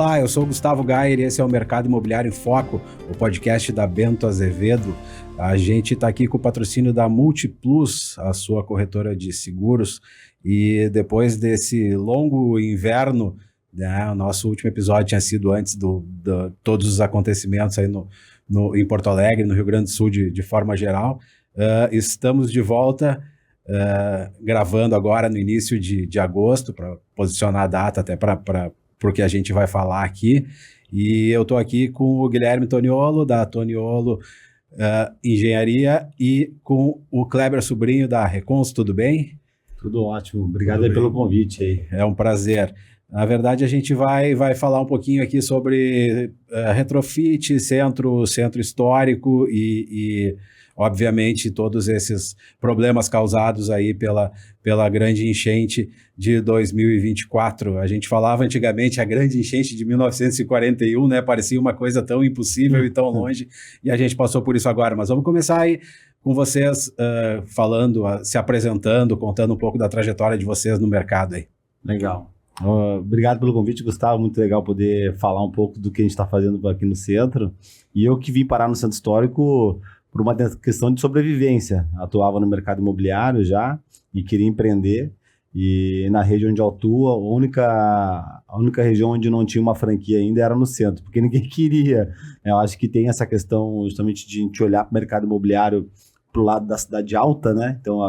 Olá, eu sou o Gustavo Gayer e esse é o Mercado Imobiliário em Foco, o podcast da Bento Azevedo. A gente está aqui com o patrocínio da Multiplus, a sua corretora de seguros, e depois desse longo inverno, né, o nosso último episódio tinha sido antes de todos os acontecimentos aí em Porto Alegre, no Rio Grande do Sul, de forma geral. Estamos de volta, gravando agora no início de agosto, para posicionar a data até porque a gente vai falar aqui. E eu estou aqui com o Guilherme Toniolo, da Toniolo Engenharia, e com o Kleber Sobrinho, da Recons. Tudo bem? Tudo ótimo. Obrigado aí pelo convite aí. É um prazer. Na verdade, a gente vai falar um pouquinho aqui sobre retrofit, centro histórico e obviamente, todos esses problemas causados aí pela grande enchente de 2024. A gente falava antigamente a grande enchente de 1941, né? Parecia uma coisa tão impossível e tão longe, e a gente passou por isso agora. Mas vamos começar aí com vocês falando, se apresentando, contando um pouco da trajetória de vocês no mercado aí. Legal. Obrigado pelo convite, Gustavo. Muito legal poder falar um pouco do que a gente está fazendo aqui no centro. E eu que vim parar no Centro Histórico por uma questão de sobrevivência. Atuava no mercado imobiliário já e queria empreender. E na região onde eu atuo, a única região onde não tinha uma franquia ainda era no centro, porque ninguém queria. Eu acho que tem essa questão justamente de a gente olhar para o mercado imobiliário para o lado da cidade alta, né? Então,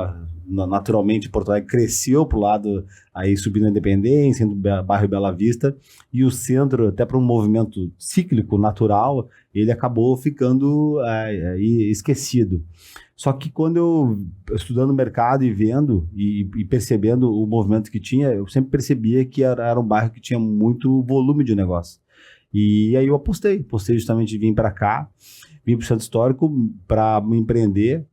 naturalmente, Porto Alegre cresceu para o lado, aí subindo a Independência, indo bairro Bela Vista, e o centro, até para um movimento cíclico, natural, ele acabou ficando esquecido. Só que quando eu, estudando o mercado e vendo e percebendo o movimento que tinha, eu sempre percebia que era um bairro que tinha muito volume de negócio. E aí eu apostei justamente de vir para cá, vim para o Centro Histórico para me empreender,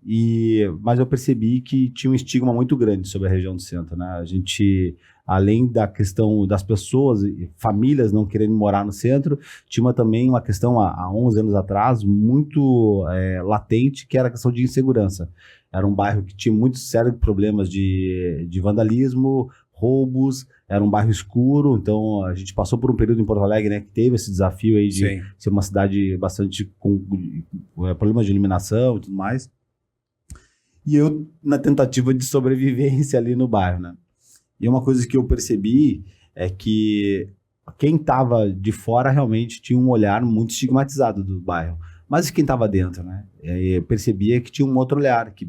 mas eu percebi que tinha um estigma muito grande sobre a região do centro, né? A gente, além da questão das pessoas, famílias não querendo morar no centro, tinha também uma questão há 11 anos atrás, muito latente, que era a questão de insegurança. Era um bairro que tinha muitos sérios problemas de vandalismo, roubos, era um bairro escuro, então a gente passou por um período em Porto Alegre, né, que teve esse desafio aí de ser uma cidade bastante com problemas de iluminação e tudo mais. E eu, na tentativa de sobrevivência ali no bairro, né? E uma coisa que eu percebi é que quem estava de fora realmente tinha um olhar muito estigmatizado do bairro. Mas quem estava dentro, né? Eu percebia que tinha um outro olhar, que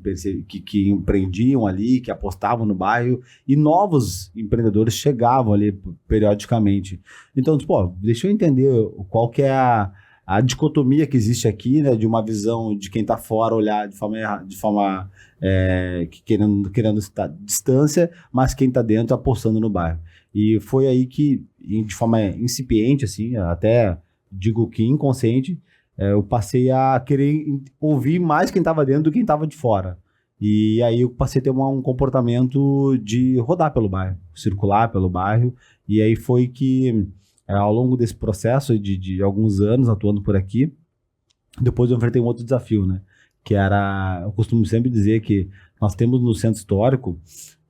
empreendiam ali, que apostavam no bairro, e novos empreendedores chegavam ali periodicamente. Então, deixa eu entender qual que é a dicotomia que existe aqui, né? De uma visão de quem está fora olhar de forma querendo estar distância, mas quem está dentro apostando no bairro. E foi aí que, de forma incipiente, assim, até digo que inconsciente, eu passei a querer ouvir mais quem estava dentro do que quem estava de fora. E aí eu passei a ter um comportamento de rodar pelo bairro, circular pelo bairro. E aí foi que, ao longo desse processo de alguns anos atuando por aqui, depois eu enfrentei um outro desafio, né? Que era, eu costumo sempre dizer que nós temos no Centro Histórico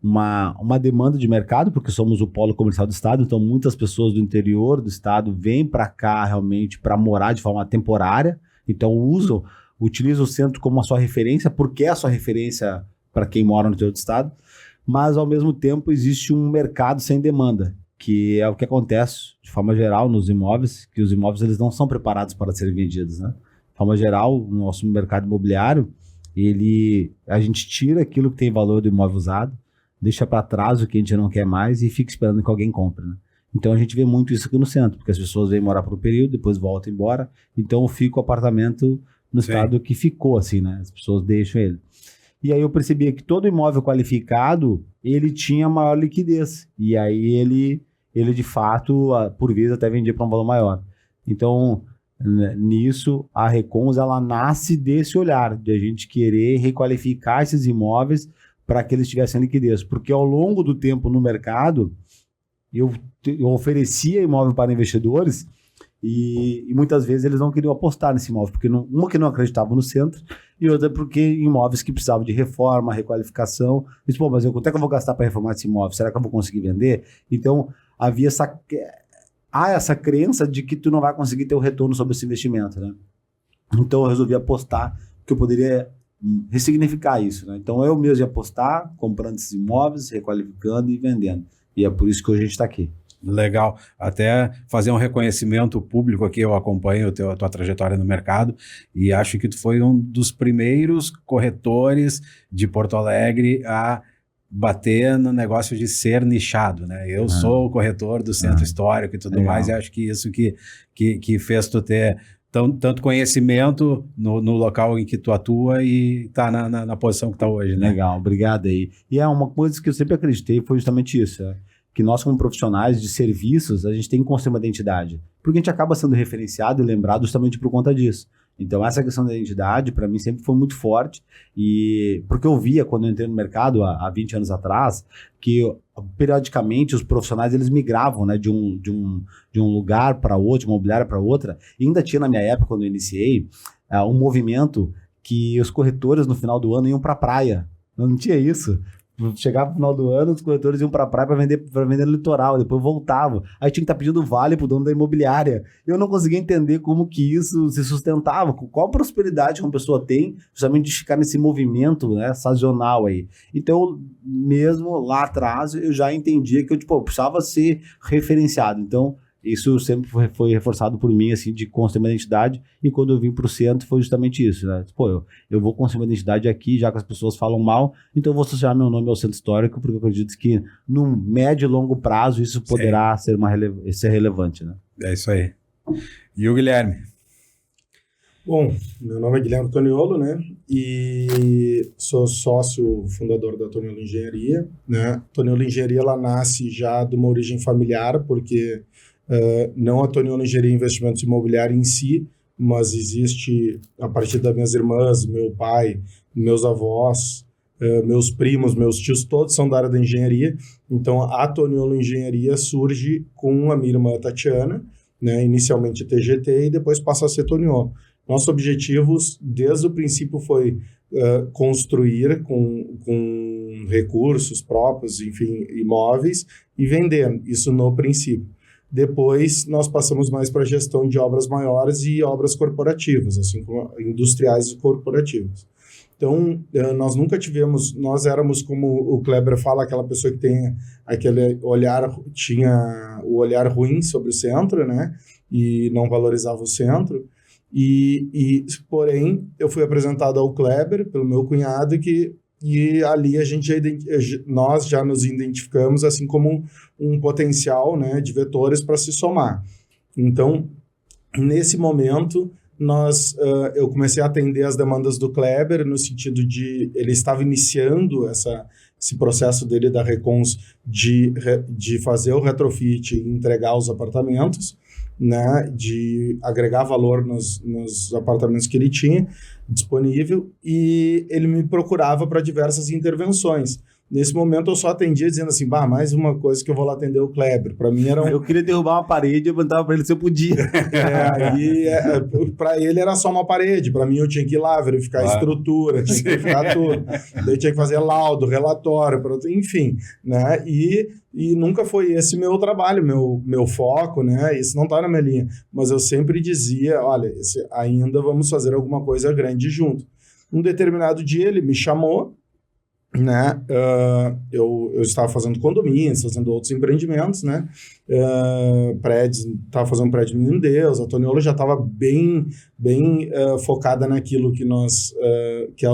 uma demanda de mercado, porque somos o polo comercial do estado, então muitas pessoas do interior do estado vêm para cá realmente para morar de forma temporária, então utilizam o centro como a sua referência, porque é a sua referência para quem mora no interior do estado, mas ao mesmo tempo existe um mercado sem demanda, que é o que acontece de forma geral nos imóveis, que os imóveis eles não são preparados para serem vendidos, né? De forma geral, o nosso mercado imobiliário, a gente tira aquilo que tem valor do imóvel usado, deixa para trás o que a gente não quer mais e fica esperando que alguém compre, né? Então a gente vê muito isso aqui no centro, porque as pessoas vêm morar por um período, depois voltam embora, então fica o apartamento no estado que ficou, assim, né? As pessoas deixam ele. E aí eu percebia que todo imóvel qualificado, ele tinha maior liquidez, e aí ele de fato, por vezes até vendia para um valor maior. Então, nisso, a Recons, ela nasce desse olhar, de a gente querer requalificar esses imóveis para que eles tivessem liquidez, porque ao longo do tempo no mercado, eu oferecia imóvel para investidores e muitas vezes eles não queriam apostar nesse imóvel, porque uma que não acreditavam no centro e outra porque imóveis que precisavam de reforma, requalificação. Eu disse, mas quanto é que eu vou gastar para reformar esse imóvel? Será que eu vou conseguir vender? Então, havia há essa crença de que tu não vai conseguir ter o retorno sobre esse investimento, né? Então eu resolvi apostar que eu poderia ressignificar isso, né? Então eu mesmo ia apostar, comprando esses imóveis, requalificando e vendendo. E é por isso que hoje a gente está aqui. Legal. Até fazer um reconhecimento público aqui, eu acompanho a tua trajetória no mercado e acho que tu foi um dos primeiros corretores de Porto Alegre a bater no negócio de ser nichado, né? Eu sou o corretor do centro histórico e tudo mais, e acho que isso que fez tu ter tanto conhecimento no local em que tu atua e tá na posição que tá hoje, né? Legal, obrigado aí. E é uma coisa que eu sempre acreditei, foi justamente isso, que nós como profissionais de serviços, a gente tem que construir uma identidade, porque a gente acaba sendo referenciado e lembrado justamente por conta disso. Então essa questão da identidade, para mim, sempre foi muito forte, e porque eu via, quando eu entrei no mercado há 20 anos atrás, que periodicamente os profissionais eles migravam, né, de um lugar para outro, de uma imobiliária para outra, e ainda tinha na minha época, quando eu iniciei, um movimento que os corretores no final do ano iam para a praia. Não tinha isso. Chegava no final do ano, os corretores iam pra praia para vender no litoral, depois voltavam. Aí tinha que estar pedindo vale pro dono da imobiliária. Eu não conseguia entender como que isso se sustentava, qual prosperidade uma pessoa tem, justamente de ficar nesse movimento, né, sazonal aí. Então, mesmo lá atrás, eu já entendia que eu precisava ser referenciado. Então, isso sempre foi reforçado por mim, assim, de construir uma identidade, e quando eu vim para o centro foi justamente isso, né? Eu vou construir uma identidade aqui, já que as pessoas falam mal, então eu vou associar meu nome ao centro histórico, porque eu acredito que no médio e longo prazo isso poderá ser relevante, né? É isso aí. E o Guilherme? Bom, meu nome é Guilherme Toniolo, né? E sou sócio fundador da Toniolo Engenharia, né? Toniolo Engenharia, ela nasce já de uma origem familiar, porque não a Toniolo Engenharia Investimentos Imobiliários em si, mas existe, a partir das minhas irmãs, meu pai, meus avós, meus primos, meus tios, todos são da área da engenharia. Então, a Toniolo Engenharia surge com a minha irmã Tatiana, né, inicialmente TGT, e depois passa a ser Toniolo. Nossos objetivos, desde o princípio, foi construir com recursos próprios, enfim, imóveis, e vender, isso no princípio. Depois, nós passamos mais para a gestão de obras maiores e obras corporativas, assim como industriais e corporativas. Então, nós nunca tivemos, nós éramos, como o Kleber fala, aquela pessoa que tem aquele olhar, tinha o olhar ruim sobre o centro, né, e não valorizava o centro. Porém, eu fui apresentado ao Kleber, pelo meu cunhado, e ali nós já nos identificamos assim como um potencial, né, de vetores para se somar. Então, nesse momento, eu comecei a atender as demandas do Kleber, no sentido de ele estava iniciando esse processo dele da Recons de fazer o retrofit e entregar os apartamentos, né, de agregar valor nos apartamentos que ele tinha disponível, e ele me procurava para diversas intervenções. Nesse momento eu só atendia dizendo assim, mais uma coisa que eu vou lá atender o Kleber. Para mim era Eu queria derrubar uma parede, eu perguntava para ele se eu podia. Para ele era só uma parede, para mim eu tinha que ir lá verificar a estrutura, tinha que verificar tudo. Daí tinha que fazer laudo, relatório, enfim, né? E nunca foi esse meu trabalho, meu foco, né? Isso não está na minha linha. Mas eu sempre dizia, olha, ainda vamos fazer alguma coisa grande junto. Um determinado dia ele me chamou, né? Eu estava fazendo condomínios, fazendo outros empreendimentos, né? Prédios, estava fazendo um prédio em Deus, a Toniolo já estava bem focada naquilo que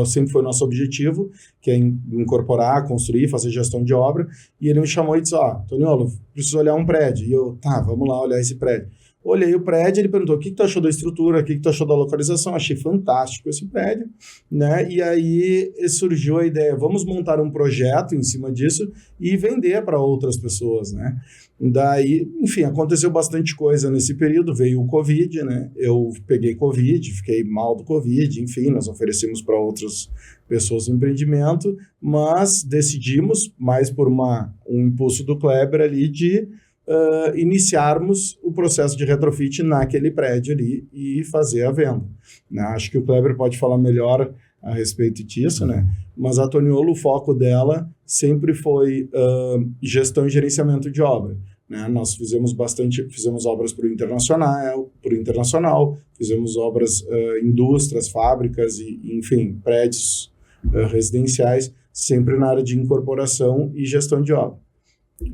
sempre foi nosso objetivo, que é incorporar, construir, fazer gestão de obra, e ele me chamou e disse, Toniolo, preciso olhar um prédio, e eu, vamos lá olhar esse prédio. Olhei o prédio, ele perguntou o que tu achou da estrutura, o que tu achou da localização, achei fantástico esse prédio, né? E aí surgiu a ideia, vamos montar um projeto em cima disso e vender para outras pessoas, né? Daí, enfim, aconteceu bastante coisa nesse período, veio o Covid, né? Eu peguei Covid, fiquei mal do Covid, enfim, nós oferecemos para outras pessoas o empreendimento, mas decidimos, mais por um impulso do Kleber ali, de iniciarmos o processo de retrofit naquele prédio ali e fazer a venda, né? Acho que o Kleber pode falar melhor a respeito disso, né? Mas a Toniolo, o foco dela sempre foi gestão e gerenciamento de obra. né? Nós fizemos obras para o internacional, fizemos obras, indústrias, fábricas e, enfim, prédios residenciais, sempre na área de incorporação e gestão de obra.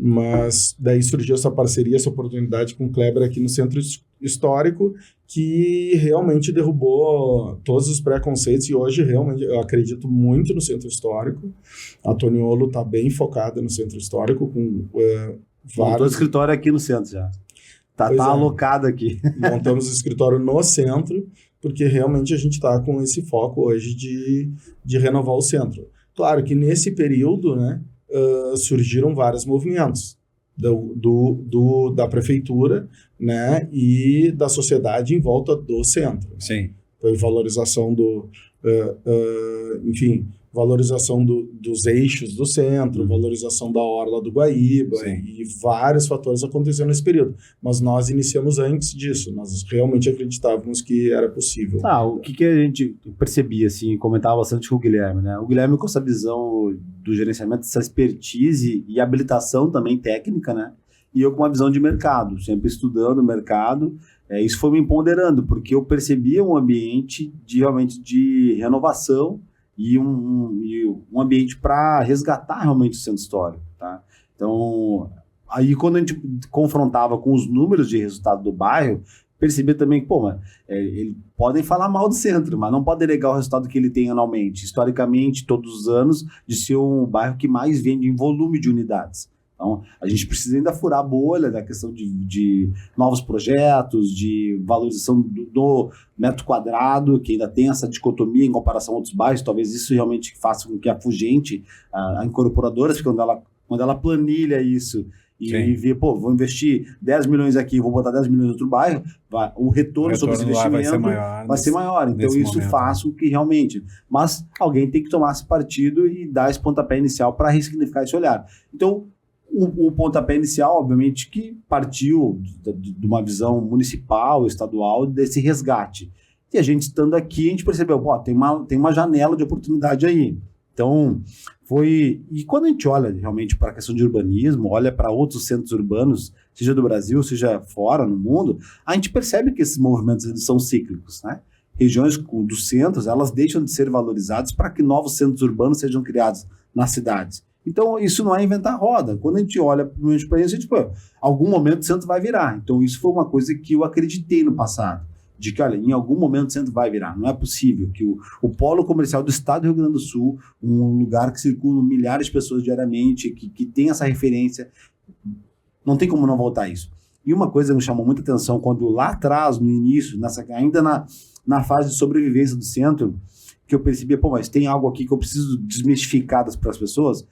Mas daí surgiu essa parceria, essa oportunidade com o Kleber aqui no Centro Histórico, que realmente derrubou todos os preconceitos, e hoje realmente eu acredito muito no Centro Histórico. A Toniolo está bem focada no Centro Histórico, com Montou escritório aqui no centro já. Tá alocado aqui. Montamos o escritório no centro, porque realmente a gente está com esse foco hoje de renovar o centro. Claro que nesse período, né, surgiram vários movimentos da prefeitura, né, e da sociedade em volta do centro. Sim. Foi valorização valorização dos eixos do centro, valorização da orla do Guaíba, e vários fatores aconteceram nesse período. Mas nós iniciamos antes disso, nós realmente acreditávamos que era possível. O que a gente percebia, assim, comentava bastante com o Guilherme, né? O Guilherme com essa visão do gerenciamento, essa expertise e habilitação também técnica, né? E eu com uma visão de mercado, sempre estudando o mercado. Isso foi me empoderando, porque eu percebia um ambiente realmente de renovação e um ambiente para resgatar realmente o centro histórico, tá? Então, aí quando a gente confrontava com os números de resultado do bairro, percebia também que, eles podem falar mal do centro, mas não pode negar o resultado que ele tem anualmente, historicamente, todos os anos, de ser um bairro que mais vende em volume de unidades. Então, a gente precisa ainda furar a bolha da questão de novos projetos, de valorização do metro quadrado, que ainda tem essa dicotomia em comparação a outros bairros. Talvez isso realmente faça com que afugente a incorporadora, porque quando ela planilha isso e vê, vou investir 10 milhões aqui, vou botar 10 milhões em outro bairro, o retorno sobre esse investimento vai ser maior. Então, isso faz com que realmente... Mas alguém tem que tomar esse partido e dar esse pontapé inicial para ressignificar esse olhar. Então, o pontapé inicial, obviamente, que partiu de uma visão municipal, estadual, desse resgate. E a gente estando aqui, a gente percebeu, tem uma janela de oportunidade aí. Então, e quando a gente olha realmente para a questão de urbanismo, olha para outros centros urbanos, seja do Brasil, seja fora, no mundo, a gente percebe que esses movimentos eles são cíclicos, né? Regiões dos centros, elas deixam de ser valorizadas para que novos centros urbanos sejam criados nas cidades. Então, isso não é inventar roda. Quando a gente olha para isso, algum momento o centro vai virar. Então, isso foi uma coisa que eu acreditei no passado, de que, olha, em algum momento o centro vai virar. Não é possível que o polo comercial do estado do Rio Grande do Sul, um lugar que circulam milhares de pessoas diariamente, que tem essa referência, não tem como não voltar a isso. E uma coisa que me chamou muita atenção, quando lá atrás, no início, ainda na fase de sobrevivência do centro, que eu percebia, mas tem algo aqui que eu preciso desmistificar para as pessoas,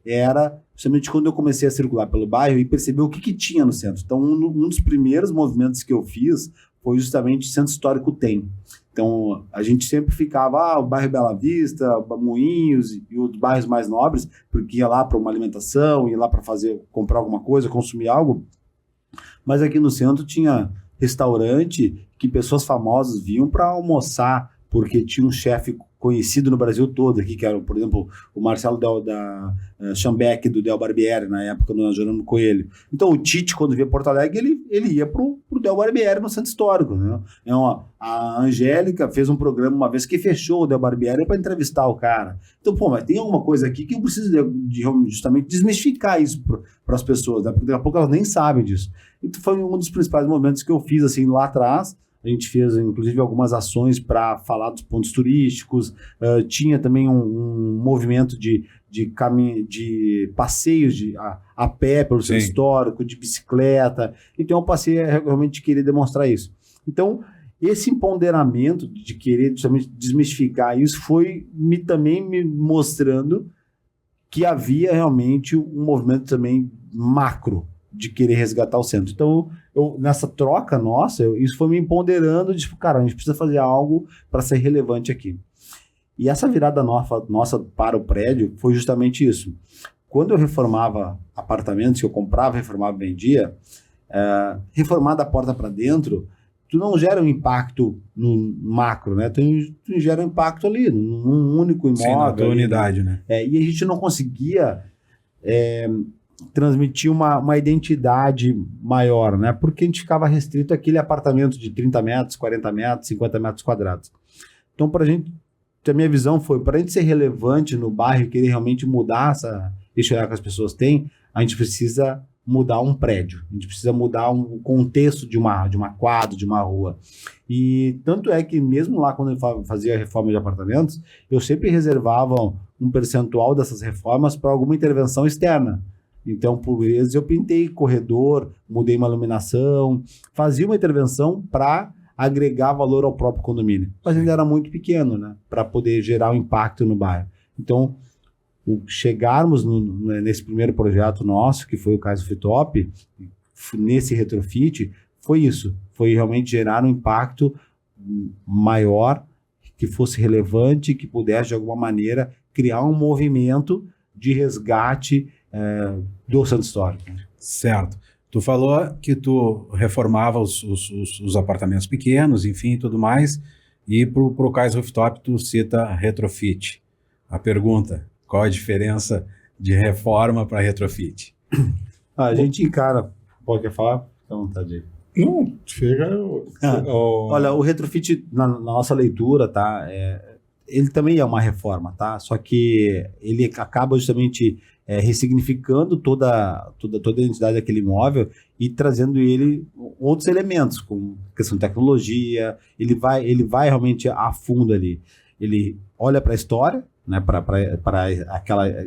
era justamente quando eu comecei a circular pelo bairro e perceber o que tinha no centro. Então, um dos primeiros movimentos que eu fiz foi justamente o Centro Histórico Tem. Então, a gente sempre ficava, o bairro Bela Vista, Moinhos e os bairros mais nobres, porque ia lá para uma alimentação, ia lá para comprar alguma coisa, consumir algo. Mas aqui no centro tinha restaurante que pessoas famosas vinham para almoçar, porque tinha um chefe conhecido no Brasil todo aqui, que era, por exemplo, o Marcelo da Schambeck, do Del Barbieri, na época, no Jerônimo Coelho. Então, o Tite, quando via Porto Alegre, ele ia pro Del Barbieri no Centro Histórico, né? Então, a Angélica fez um programa uma vez que fechou o Del Barbieri para entrevistar o cara. Então, mas tem alguma coisa aqui que eu preciso de justamente desmistificar isso para as pessoas, né? Porque daqui a pouco elas nem sabem disso. Então, foi um dos principais momentos que eu fiz, assim, lá atrás. A gente fez, inclusive, algumas ações para falar dos pontos turísticos. Tinha também um movimento de passeios a pé pelo centro histórico, de bicicleta. Então, eu passei a realmente querer demonstrar isso. Então, esse empoderamento de querer justamente desmistificar isso foi também me mostrando que havia realmente um movimento também macro de querer resgatar o centro. Então, nessa troca nossa, isso foi me empoderando de, cara, a gente precisa fazer algo para ser relevante aqui. E essa virada nossa para o prédio foi justamente isso. Quando eu reformava apartamentos, que eu comprava, reformava, vendia, reformar da porta para dentro, tu não gera um impacto no macro, né? Tu gera um impacto ali, num único imóvel. Sim, na tua unidade, né? E a gente não conseguia transmitir uma identidade maior, né? Porque a gente ficava restrito àquele apartamento de 30 metros, 40 metros, 50 metros quadrados. Então, para a gente, a minha visão foi, para a gente ser relevante no bairro e querer realmente mudar esse olhar que as pessoas têm, a gente precisa mudar um prédio, a gente precisa mudar um contexto de uma quadra, de uma rua. E tanto é que mesmo lá quando eu fazia a reforma de apartamentos, eu sempre reservava um percentual dessas reformas para alguma intervenção externa. Então, por vezes, eu pintei corredor, mudei uma iluminação, fazia uma intervenção para agregar valor ao próprio condomínio. Mas ainda era muito pequeno, né? Para poder gerar um impacto no bairro. Então, chegarmos nesse primeiro projeto nosso, que foi o Cais Rooftop, nesse retrofit, foi isso. Foi realmente gerar um impacto maior, que fosse relevante, que pudesse, de alguma maneira, criar um movimento de resgate do centro histórico. Certo. Tu falou que tu reformava os apartamentos pequenos, enfim, e tudo mais, e para o Cais Rooftop tu cita retrofit. A pergunta, qual a diferença de reforma para retrofit? A gente encara... Pode falar? Fica à vontade aí. Não, chega... Olha, o retrofit, na nossa leitura, tá? Ele também é uma reforma, tá? Só que ele acaba justamente ressignificando toda a identidade daquele imóvel e trazendo ele outros elementos, como questão de tecnologia. Ele vai realmente a fundo ali. Ele olha para a história, né? Para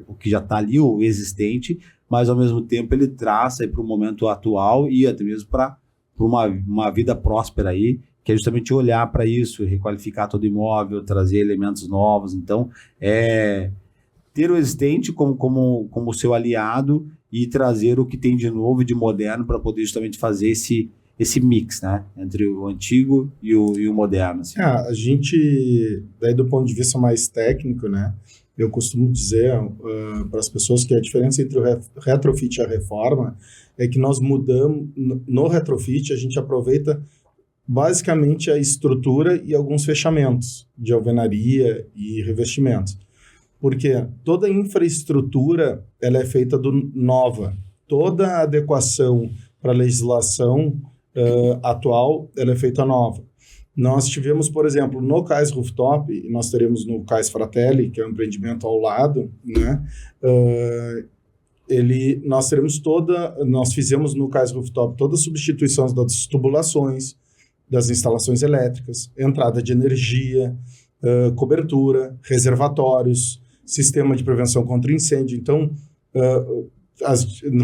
o que já está ali, o existente, mas ao mesmo tempo ele traça para o momento atual e até mesmo para uma vida próspera aí, que é justamente olhar para isso, requalificar todo imóvel, trazer elementos novos. Então, ter o existente como seu aliado e trazer o que tem de novo e de moderno para poder justamente fazer esse mix, né, entre o antigo e o moderno. Assim. A gente, daí do ponto de vista mais técnico, né, eu costumo dizer para as pessoas que a diferença entre o retrofit e a reforma é que nós mudamos, no retrofit a gente aproveita basicamente a estrutura e alguns fechamentos de alvenaria e revestimentos. Porque toda a infraestrutura ela é feita nova. Toda a adequação para a legislação atual ela é feita nova. Nós tivemos, por exemplo, no Cais Rooftop, e nós teremos no Cais Fratelli, que é um empreendimento ao lado, né? Nós fizemos no Cais Rooftop toda a substituição das tubulações, das instalações elétricas, entrada de energia, cobertura, reservatórios, sistema de prevenção contra incêndio. Então,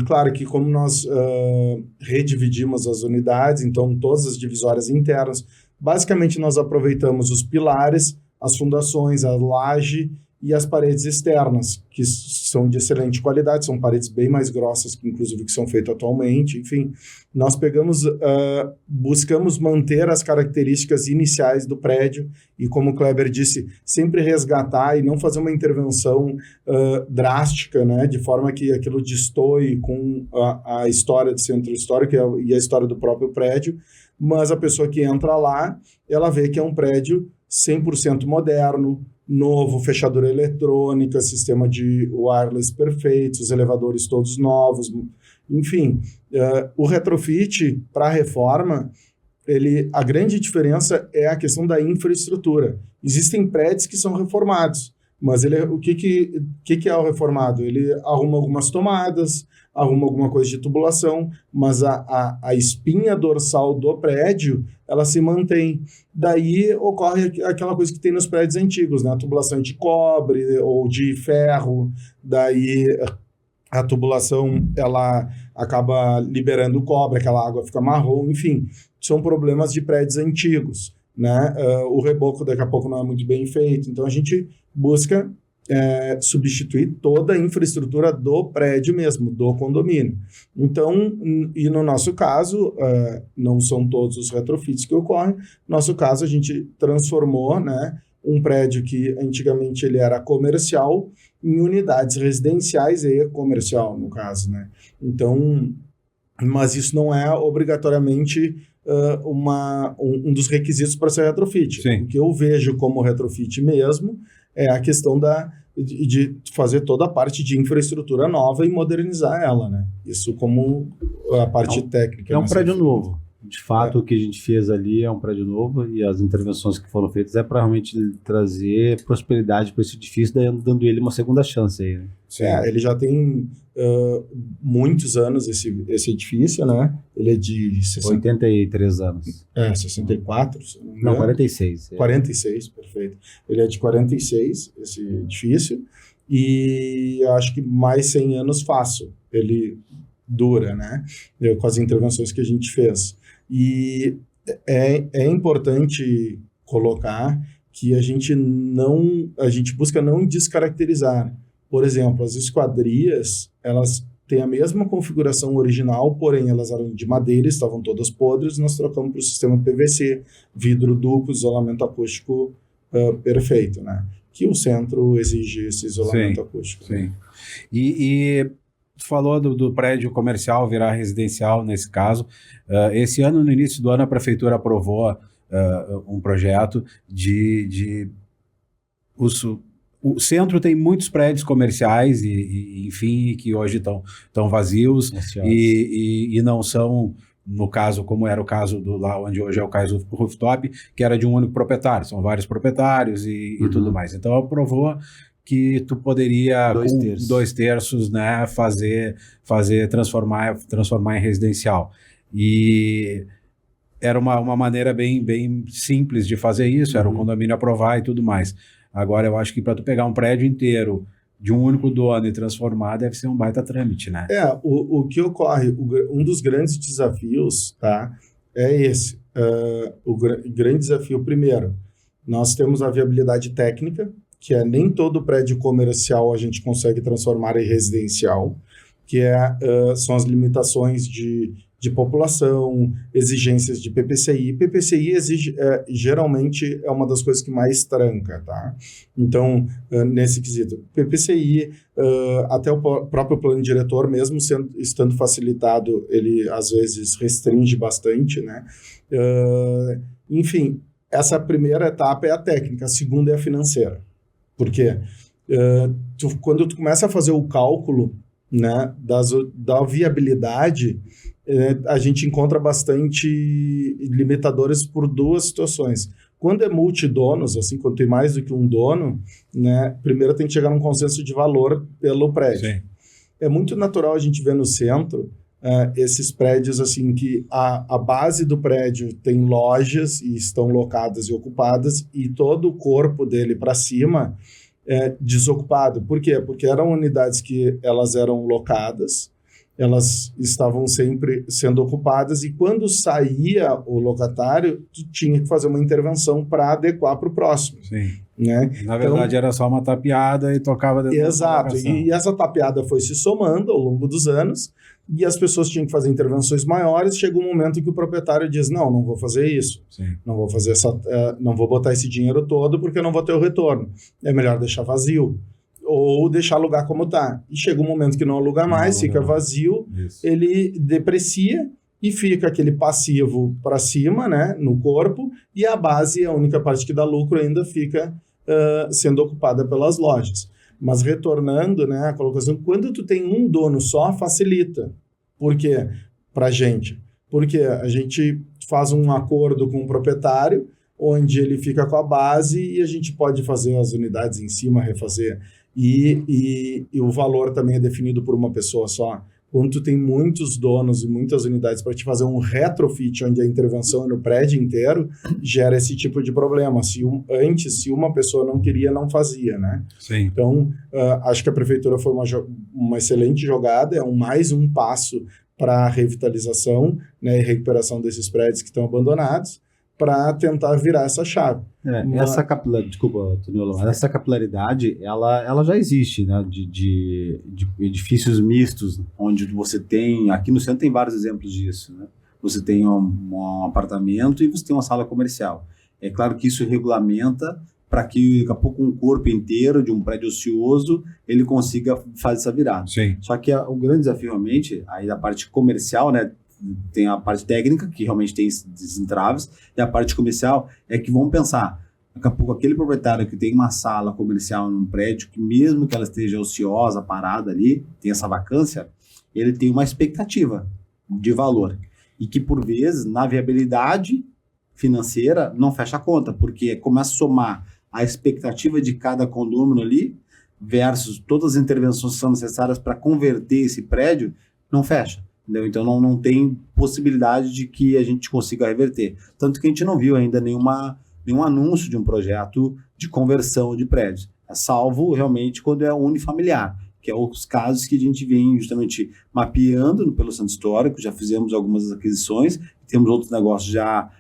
claro que como nós redividimos as unidades, então todas as divisórias internas, basicamente nós aproveitamos os pilares, as fundações, a laje e as paredes externas, que são de excelente qualidade, são paredes bem mais grossas que inclusive que são feitas atualmente. Enfim, nós buscamos manter as características iniciais do prédio e, como o Kleber disse, sempre resgatar e não fazer uma intervenção drástica, né, de forma que aquilo destoe com a história do centro histórico e a história do próprio prédio, mas a pessoa que entra lá, ela vê que é um prédio 100% moderno, novo, fechadura eletrônica, sistema de wireless perfeito, os elevadores todos novos, enfim. O retrofit para a reforma, a grande diferença é a questão da infraestrutura. Existem prédios que são reformados, mas o que é o reformado? Ele arruma algumas tomadas, arruma alguma coisa de tubulação, mas a espinha dorsal do prédio, ela se mantém. Daí ocorre aquela coisa que tem nos prédios antigos, né? A tubulação de cobre ou de ferro, daí a tubulação ela acaba liberando o cobre, aquela água fica marrom, enfim, são problemas de prédios antigos, né? O reboco daqui a pouco não é muito bem feito, então a gente busca substituir toda a infraestrutura do prédio mesmo, do condomínio. Então, e no nosso caso, não são todos os retrofits que ocorrem, no nosso caso a gente transformou, né, um prédio que antigamente ele era comercial em unidades residenciais e comercial, no caso, né. Então, mas isso não é obrigatoriamente um dos requisitos para ser retrofit. Sim. O que eu vejo como retrofit mesmo é a questão de fazer toda a parte de infraestrutura nova e modernizar ela, né? Isso como a parte técnica. É um prédio novo. De fato, o que a gente fez ali é um prédio novo e as intervenções que foram feitas é para realmente trazer prosperidade para esse edifício, dando ele uma segunda chance aí, né? Ele já tem muitos anos esse edifício, né? Ele é de 83 anos. 64. Não, 46. 46, perfeito. Ele é de 46, esse edifício, e eu acho que mais 100 anos fácil ele dura, né? Com as intervenções que a gente fez. E é importante colocar que a gente busca não descaracterizar. Por exemplo, as esquadrias, elas têm a mesma configuração original, porém elas eram de madeira, estavam todas podres, nós trocamos para o sistema PVC, vidro duplo, isolamento acústico perfeito, né? Que o centro exige esse isolamento acústico. Sim. E tu falou do prédio comercial virar residencial nesse caso. Esse ano, no início do ano, a prefeitura aprovou um projeto o centro tem muitos prédios comerciais enfim, que hoje estão vazios e não são, no caso, como era o caso lá onde hoje é o Cais Rooftop, que era de um único proprietário, são vários proprietários e tudo mais. Então aprovou que tu poderia, com 2/3, né, transformar em residencial. E era uma maneira bem simples de fazer isso, era o condomínio aprovar e tudo mais. Agora, eu acho que para tu pegar um prédio inteiro de um único dono e transformar, deve ser um baita trâmite, né? O que ocorre, um dos grandes desafios, tá, é esse. O grande desafio, primeiro, nós temos a viabilidade técnica, que nem todo prédio comercial a gente consegue transformar em residencial, que são as limitações de população, exigências de PPCI. PPCI geralmente é uma das coisas que mais tranca, tá? Então, nesse quesito, PPCI, até o próprio plano diretor, mesmo estando facilitado, ele às vezes restringe bastante, né? Enfim, essa primeira etapa é a técnica, a segunda é a financeira. Por quê? Quando tu começa a fazer o cálculo, né, da viabilidade, a gente encontra bastante limitadores por duas situações. Quando é multidonos, assim, quando tem mais do que um dono, né, primeiro tem que chegar num consenso de valor pelo prédio. Sim. É muito natural a gente ver no centro esses prédios assim que a base do prédio tem lojas e estão locadas e ocupadas e todo o corpo dele para cima é desocupado. Por quê? Porque eram unidades que elas eram locadas, elas estavam sempre sendo ocupadas e quando saía o locatário, tu tinha que fazer uma intervenção para adequar para o próximo. Sim. Né? Na verdade, era só uma tapeada e tocava dentro Exato. da E essa tapeada foi se somando ao longo dos anos e as pessoas tinham que fazer intervenções maiores. Chega um momento que o proprietário diz, não vou fazer isso. Sim. Não vou fazer não vou botar esse dinheiro todo porque eu não vou ter o retorno. É melhor deixar vazio. Ou deixar alugar como está. E chega um momento que não aluga mais, fica vazio, ele deprecia e fica aquele passivo para cima, né, no corpo, e a base, a única parte que dá lucro ainda fica sendo ocupada pelas lojas. Mas retornando, né, a colocação, quando tu tem um dono só, facilita. Por quê? Para a gente. Porque a gente faz um acordo com o proprietário, onde ele fica com a base e a gente pode fazer as unidades em cima, refazer. E o valor também é definido por uma pessoa só. Quando tu tem muitos donos e muitas unidades para te fazer um retrofit, onde a intervenção é no prédio inteiro, gera esse tipo de problema. Se uma pessoa não queria, não fazia, né? Sim. Então, acho que a prefeitura foi uma excelente jogada, é mais um passo para a revitalização, né, e recuperação desses prédios que estão abandonados, para tentar virar essa chave. Essa capilaridade, ela já existe, né? De edifícios mistos, onde você tem, aqui no centro tem vários exemplos disso, né? Você tem um apartamento e você tem uma sala comercial. É claro que isso regulamenta para que daqui a pouco um corpo inteiro de um prédio ocioso ele consiga fazer essa virada. Sim. Só que o grande desafio realmente, aí da parte comercial, né? tem a parte técnica, que realmente tem esses entraves, e a parte comercial é que vamos pensar, daqui a pouco aquele proprietário que tem uma sala comercial num prédio, que mesmo que ela esteja ociosa, parada ali, tem essa vacância, ele tem uma expectativa de valor. E que, por vezes, na viabilidade financeira, não fecha a conta, porque começa a somar a expectativa de cada condômino ali versus todas as intervenções que são necessárias para converter esse prédio, não fecha. Entendeu? Então, não tem possibilidade de que a gente consiga reverter. Tanto que a gente não viu ainda nenhum anúncio de um projeto de conversão de prédios, salvo realmente quando é unifamiliar, que é os casos que a gente vem justamente mapeando pelo Centro Histórico, já fizemos algumas aquisições, temos outros negócios já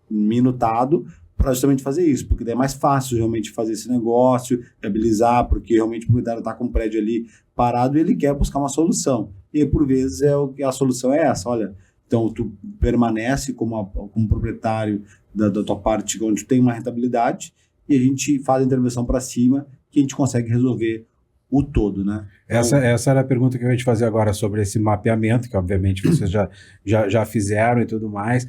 minutado para justamente fazer isso, porque daí é mais fácil realmente fazer esse negócio, viabilizar, porque realmente o proprietário está com o prédio ali parado e ele quer buscar uma solução. E por vezes a solução é essa, olha, então tu permanece como proprietário da tua parte onde tu tem uma rentabilidade e a gente faz a intervenção para cima que a gente consegue resolver o todo, né? Essa era a pergunta que eu ia te fazer agora sobre esse mapeamento, que obviamente vocês já fizeram e tudo mais.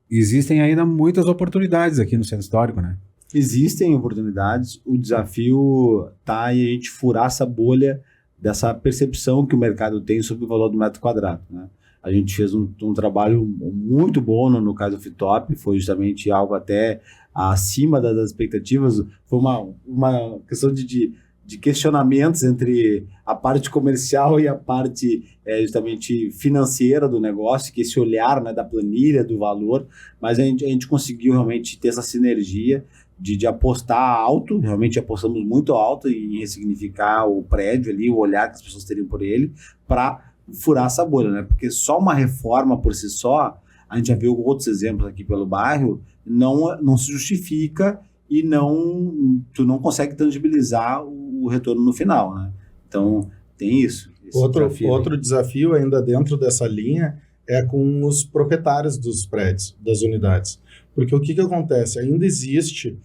Existem ainda muitas oportunidades aqui no Centro Histórico, né? Existem oportunidades, o desafio tá em a gente furar essa bolha dessa percepção que o mercado tem sobre o valor do metro quadrado, né? A gente fez um trabalho muito bom no caso do Fitop, foi justamente algo até acima das expectativas, foi uma questão de questionamentos entre a parte comercial e a parte justamente financeira do negócio, que esse olhar, né, da planilha, do valor, mas a gente conseguiu realmente ter essa sinergia de apostar alto, realmente apostamos muito alto em ressignificar o prédio ali, o olhar que as pessoas teriam por ele, para furar essa bolha, né? Porque só uma reforma por si só, a gente já viu outros exemplos aqui pelo bairro, não se justifica e tu não consegue tangibilizar o retorno no final, né? Então, tem isso. Outro desafio ainda dentro dessa linha é com os proprietários dos prédios, das unidades. Porque o que acontece? Ainda existe,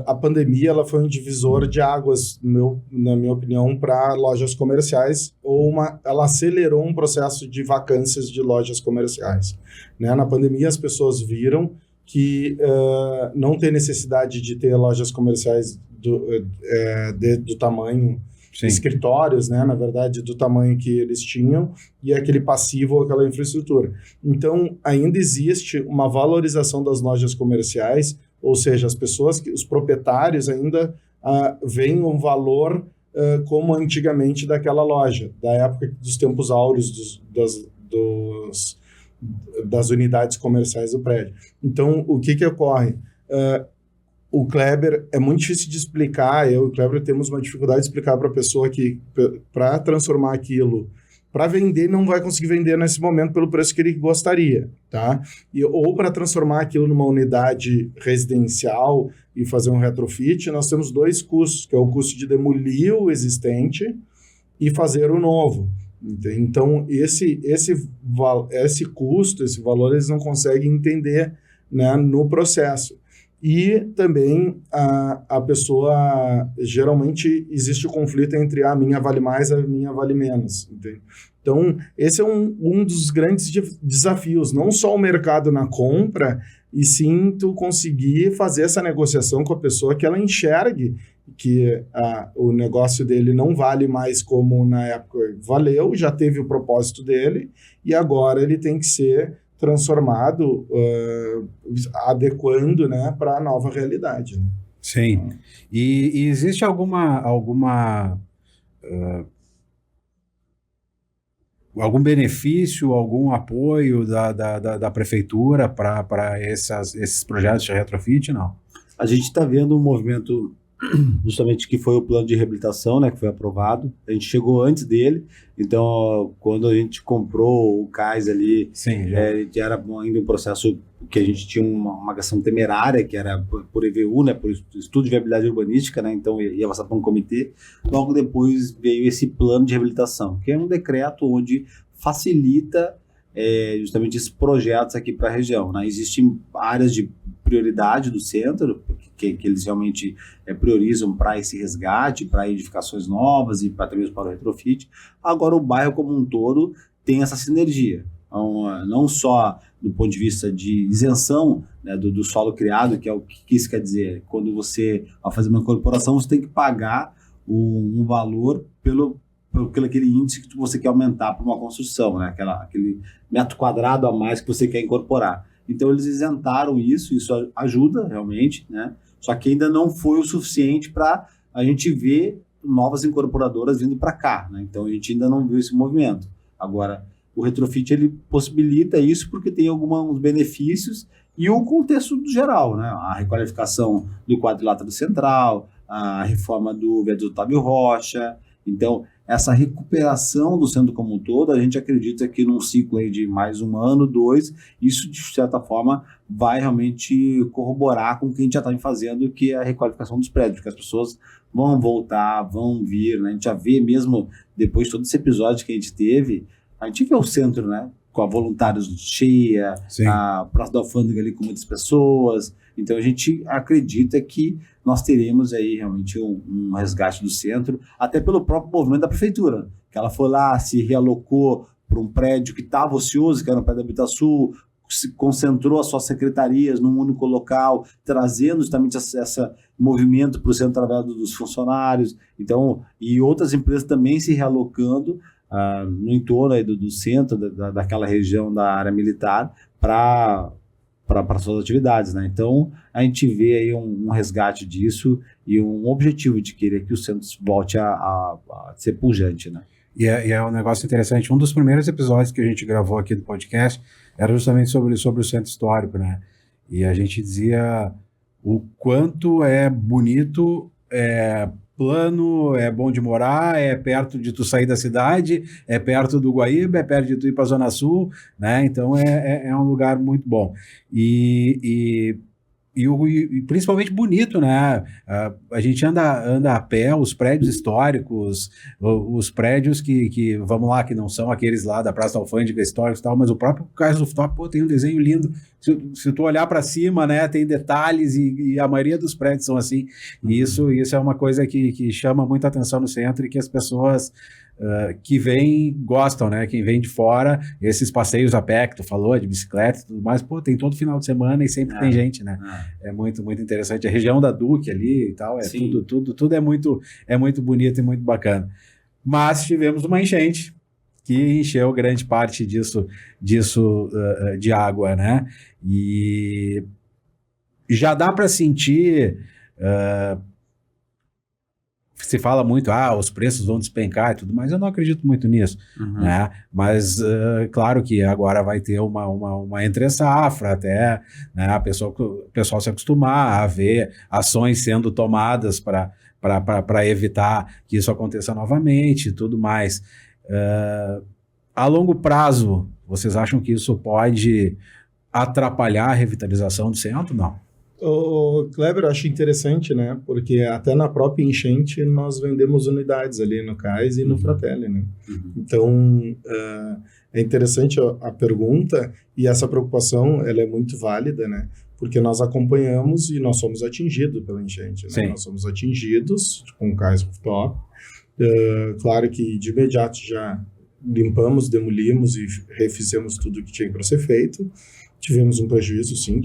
a pandemia ela foi um divisor de águas, na minha opinião, para lojas comerciais, ela acelerou um processo de vacâncias de lojas comerciais, né? Na pandemia as pessoas viram que não tem necessidade de ter lojas comerciais do tamanho, Sim. escritórios, né, na verdade, do tamanho que eles tinham, e aquele passivo, aquela infraestrutura. Então, ainda existe uma valorização das lojas comerciais, ou seja, os proprietários ainda veem um valor como antigamente daquela loja, da época dos tempos áureos das unidades comerciais do prédio. Então, o que ocorre? O Kleber, é muito difícil de explicar, eu e o Kleber temos uma dificuldade de explicar para a pessoa que, para transformar aquilo, para vender, não vai conseguir vender nesse momento pelo preço que ele gostaria, tá? Ou para transformar aquilo numa unidade residencial e fazer um retrofit, nós temos dois custos, que é o custo de demolir o existente e fazer o novo. Então, esse custo, esse valor, eles não conseguem entender, né, no processo. E também a pessoa, geralmente existe o conflito entre a minha vale mais, a minha vale menos. Entende? Então, esse é um dos grandes desafios, não só o mercado na compra, e sim tu conseguir fazer essa negociação com a pessoa que ela enxergue que o negócio dele não vale mais como na época valeu, já teve o propósito dele, e agora ele tem que ser transformado, adequando, né, para a nova realidade. Né? Sim. E existe algum benefício, algum apoio da prefeitura para esses projetos de retrofit? Não. A gente está vendo um movimento justamente que foi o plano de reabilitação, né, que foi aprovado. A gente chegou antes dele, então quando a gente comprou o cais ali, sim, já era ainda um processo que a gente tinha uma questão temerária, que era por EVU, né, por estudo de viabilidade urbanística, né, então ia passar para um comitê. Logo depois veio esse plano de reabilitação, que é um decreto onde facilita justamente esses projetos aqui para a região, né? Existem áreas de prioridade do centro, que eles realmente priorizam para esse resgate, para edificações novas e até mesmo para o retrofit. Agora, o bairro como um todo tem essa sinergia. Então, não só do ponto de vista de isenção, né, do solo criado, que é o que isso quer dizer. Quando você, ao fazer uma incorporação, você tem que pagar um valor pelo aquele índice que você quer aumentar para uma construção, né, aquele metro quadrado a mais que você quer incorporar. Então, eles isentaram isso ajuda realmente, né? Só que ainda não foi o suficiente para a gente ver novas incorporadoras vindo para cá, né? Então, a gente ainda não viu esse movimento. Agora, o retrofit ele possibilita isso porque tem alguns benefícios e o contexto geral, né? A requalificação do quadrilátero central, a reforma do viaduto Otávio Rocha. Então, essa recuperação do centro como um todo, a gente acredita que num ciclo aí de mais 1 ano, 2, isso de certa forma vai realmente corroborar com o que a gente já está fazendo, que é a requalificação dos prédios, que as pessoas vão voltar, vão vir, né? A gente já vê mesmo, depois de todo esse episódio que a gente teve, a gente vê o centro, né, com a voluntários cheia, a Praça da Alfândega ali com muitas pessoas. Então, a gente acredita que nós teremos aí realmente um resgate do centro, até pelo próprio movimento da prefeitura, que ela foi lá, se realocou para um prédio que estava ocioso, que era no prédio da Habitasul, se concentrou as suas secretarias num único local, trazendo justamente esse movimento para o centro através dos funcionários. Então, e outras empresas também se realocando no entorno aí do centro, daquela região da área militar, para suas atividades, né? Então, a gente vê aí um resgate disso e um objetivo de querer que o centro volte a ser pujante, né? E é um negócio interessante. Um dos primeiros episódios que a gente gravou aqui do podcast era justamente sobre o centro histórico, né? E a gente dizia o quanto é bonito, plano, é bom de morar, é perto de tu sair da cidade, é perto do Guaíba, é perto de tu ir para a Zona Sul, né? Então é um lugar muito bom. E principalmente bonito, né? A gente anda a pé, os prédios históricos, os prédios que, vamos lá, que não são aqueles lá da Praça da Alfândega históricos e tal, mas o próprio Cais Rooftop, pô, tem um desenho lindo. Se tu olhar para cima, né, tem detalhes e a maioria dos prédios são assim. E isso é uma coisa que chama muita atenção no centro e que as pessoas que vêm gostam, né? Quem vem de fora, esses passeios a pé que tu falou, de bicicleta e tudo mais, pô, tem todo final de semana e sempre tem gente, né? É muito, muito interessante. A região da Duque ali e tal, tudo é muito bonito e muito bacana. Mas tivemos uma enchente que encheu grande parte disso de água, né? E já dá para sentir... se fala muito, os preços vão despencar e tudo, mas eu não acredito muito nisso, né? Mas, claro que agora vai ter uma entre-safra até, né? O pessoal se acostumar a ver ações sendo tomadas para evitar que isso aconteça novamente e tudo mais. A longo prazo, vocês acham que isso pode atrapalhar a revitalização do centro? Não. O Kleber, eu acho interessante, né? Porque até na própria enchente nós vendemos unidades ali no Cais e no Fratelli, né? Então, é interessante a pergunta e essa preocupação, ela é muito válida, né? Porque nós acompanhamos e nós somos atingidos pela enchente, né? Sim. Nós somos atingidos com o Cais Rooftop. Claro que de imediato já limpamos, demolimos e refizemos tudo que tinha para ser feito. Tivemos um prejuízo, sim,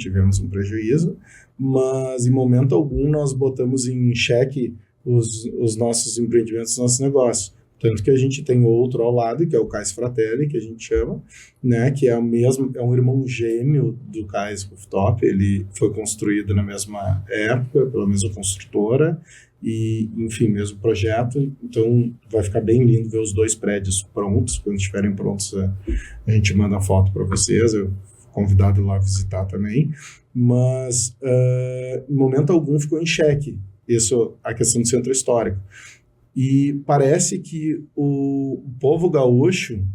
mas em momento algum nós botamos em xeque os nossos empreendimentos, os nossos negócios. Tanto que a gente tem outro ao lado, que é o Cais Fratelli, que a gente chama, né, que é um irmão gêmeo do Cais Rooftop. Ele foi construído na mesma época, pela mesma construtora, e, enfim, mesmo projeto. Então, vai ficar bem lindo ver os dois prédios prontos. Quando estiverem prontos, a gente manda a foto para vocês. Eu convidado lá a visitar também, mas em momento algum ficou em xeque a questão do centro histórico. E parece que o povo gaúcho,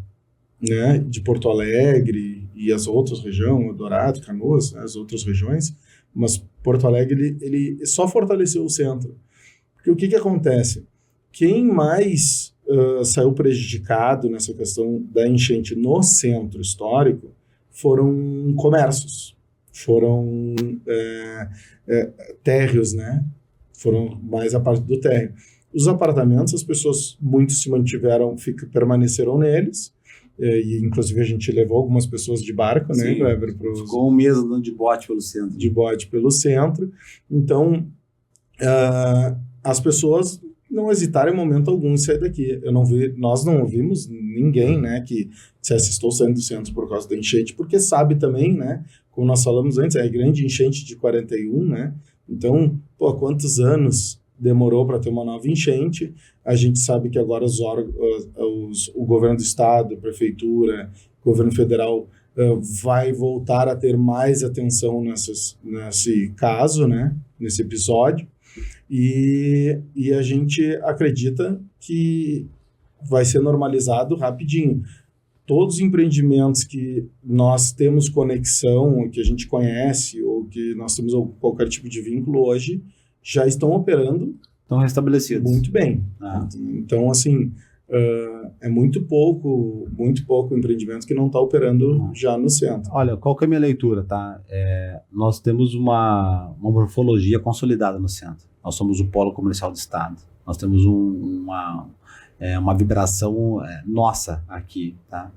né, de Porto Alegre e as outras regiões, Dourado, Canoas, né, as outras regiões, mas Porto Alegre ele só fortaleceu o centro. Porque o que acontece? Quem mais saiu prejudicado nessa questão da enchente no centro histórico foram comércios, foram térreos, né? Foram mais a parte do térreo. Os apartamentos, as pessoas, muitos se mantiveram, permaneceram neles, e inclusive a gente levou algumas pessoas de barco, né, Kleber? Ficou um mês andando de bote pelo centro. De bote pelo centro. Então, as pessoas não hesitaram em momento algum em sair daqui. Nós não ouvimos ninguém, né, que dissesse estou saindo do centro por causa da enchente, porque sabe também, né, como nós falamos antes, é a grande enchente de 41, né? Então, quantos anos demorou para ter uma nova enchente? A gente sabe que agora o governo do estado, a prefeitura, o governo federal vai voltar a ter mais atenção nesse caso, né, nesse episódio. E a gente acredita que vai ser normalizado rapidinho. Todos os empreendimentos que nós temos conexão, que a gente conhece, ou que nós temos qualquer tipo de vínculo hoje, já estão operando. Estão restabelecidos. Muito bem. Então, assim, é muito pouco empreendimento que não está operando já no centro. Olha, qual que é a minha leitura, tá? Nós temos uma morfologia consolidada no centro. Nós somos o polo comercial do estado. Nós temos uma vibração nossa aqui, tá?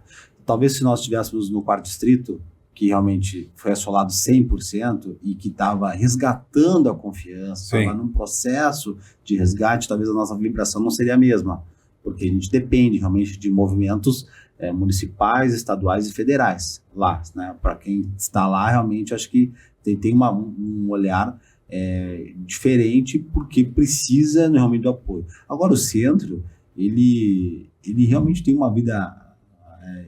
Talvez se nós estivéssemos no 4º distrito, que realmente foi assolado 100% e que estava resgatando a confiança, estava num processo de resgate, talvez a nossa vibração não seria a mesma, porque a gente depende realmente de movimentos municipais, estaduais e federais lá, né? Para quem está lá, realmente, acho que tem um olhar diferente, porque precisa realmente do apoio. Agora, o centro, ele realmente tem uma vida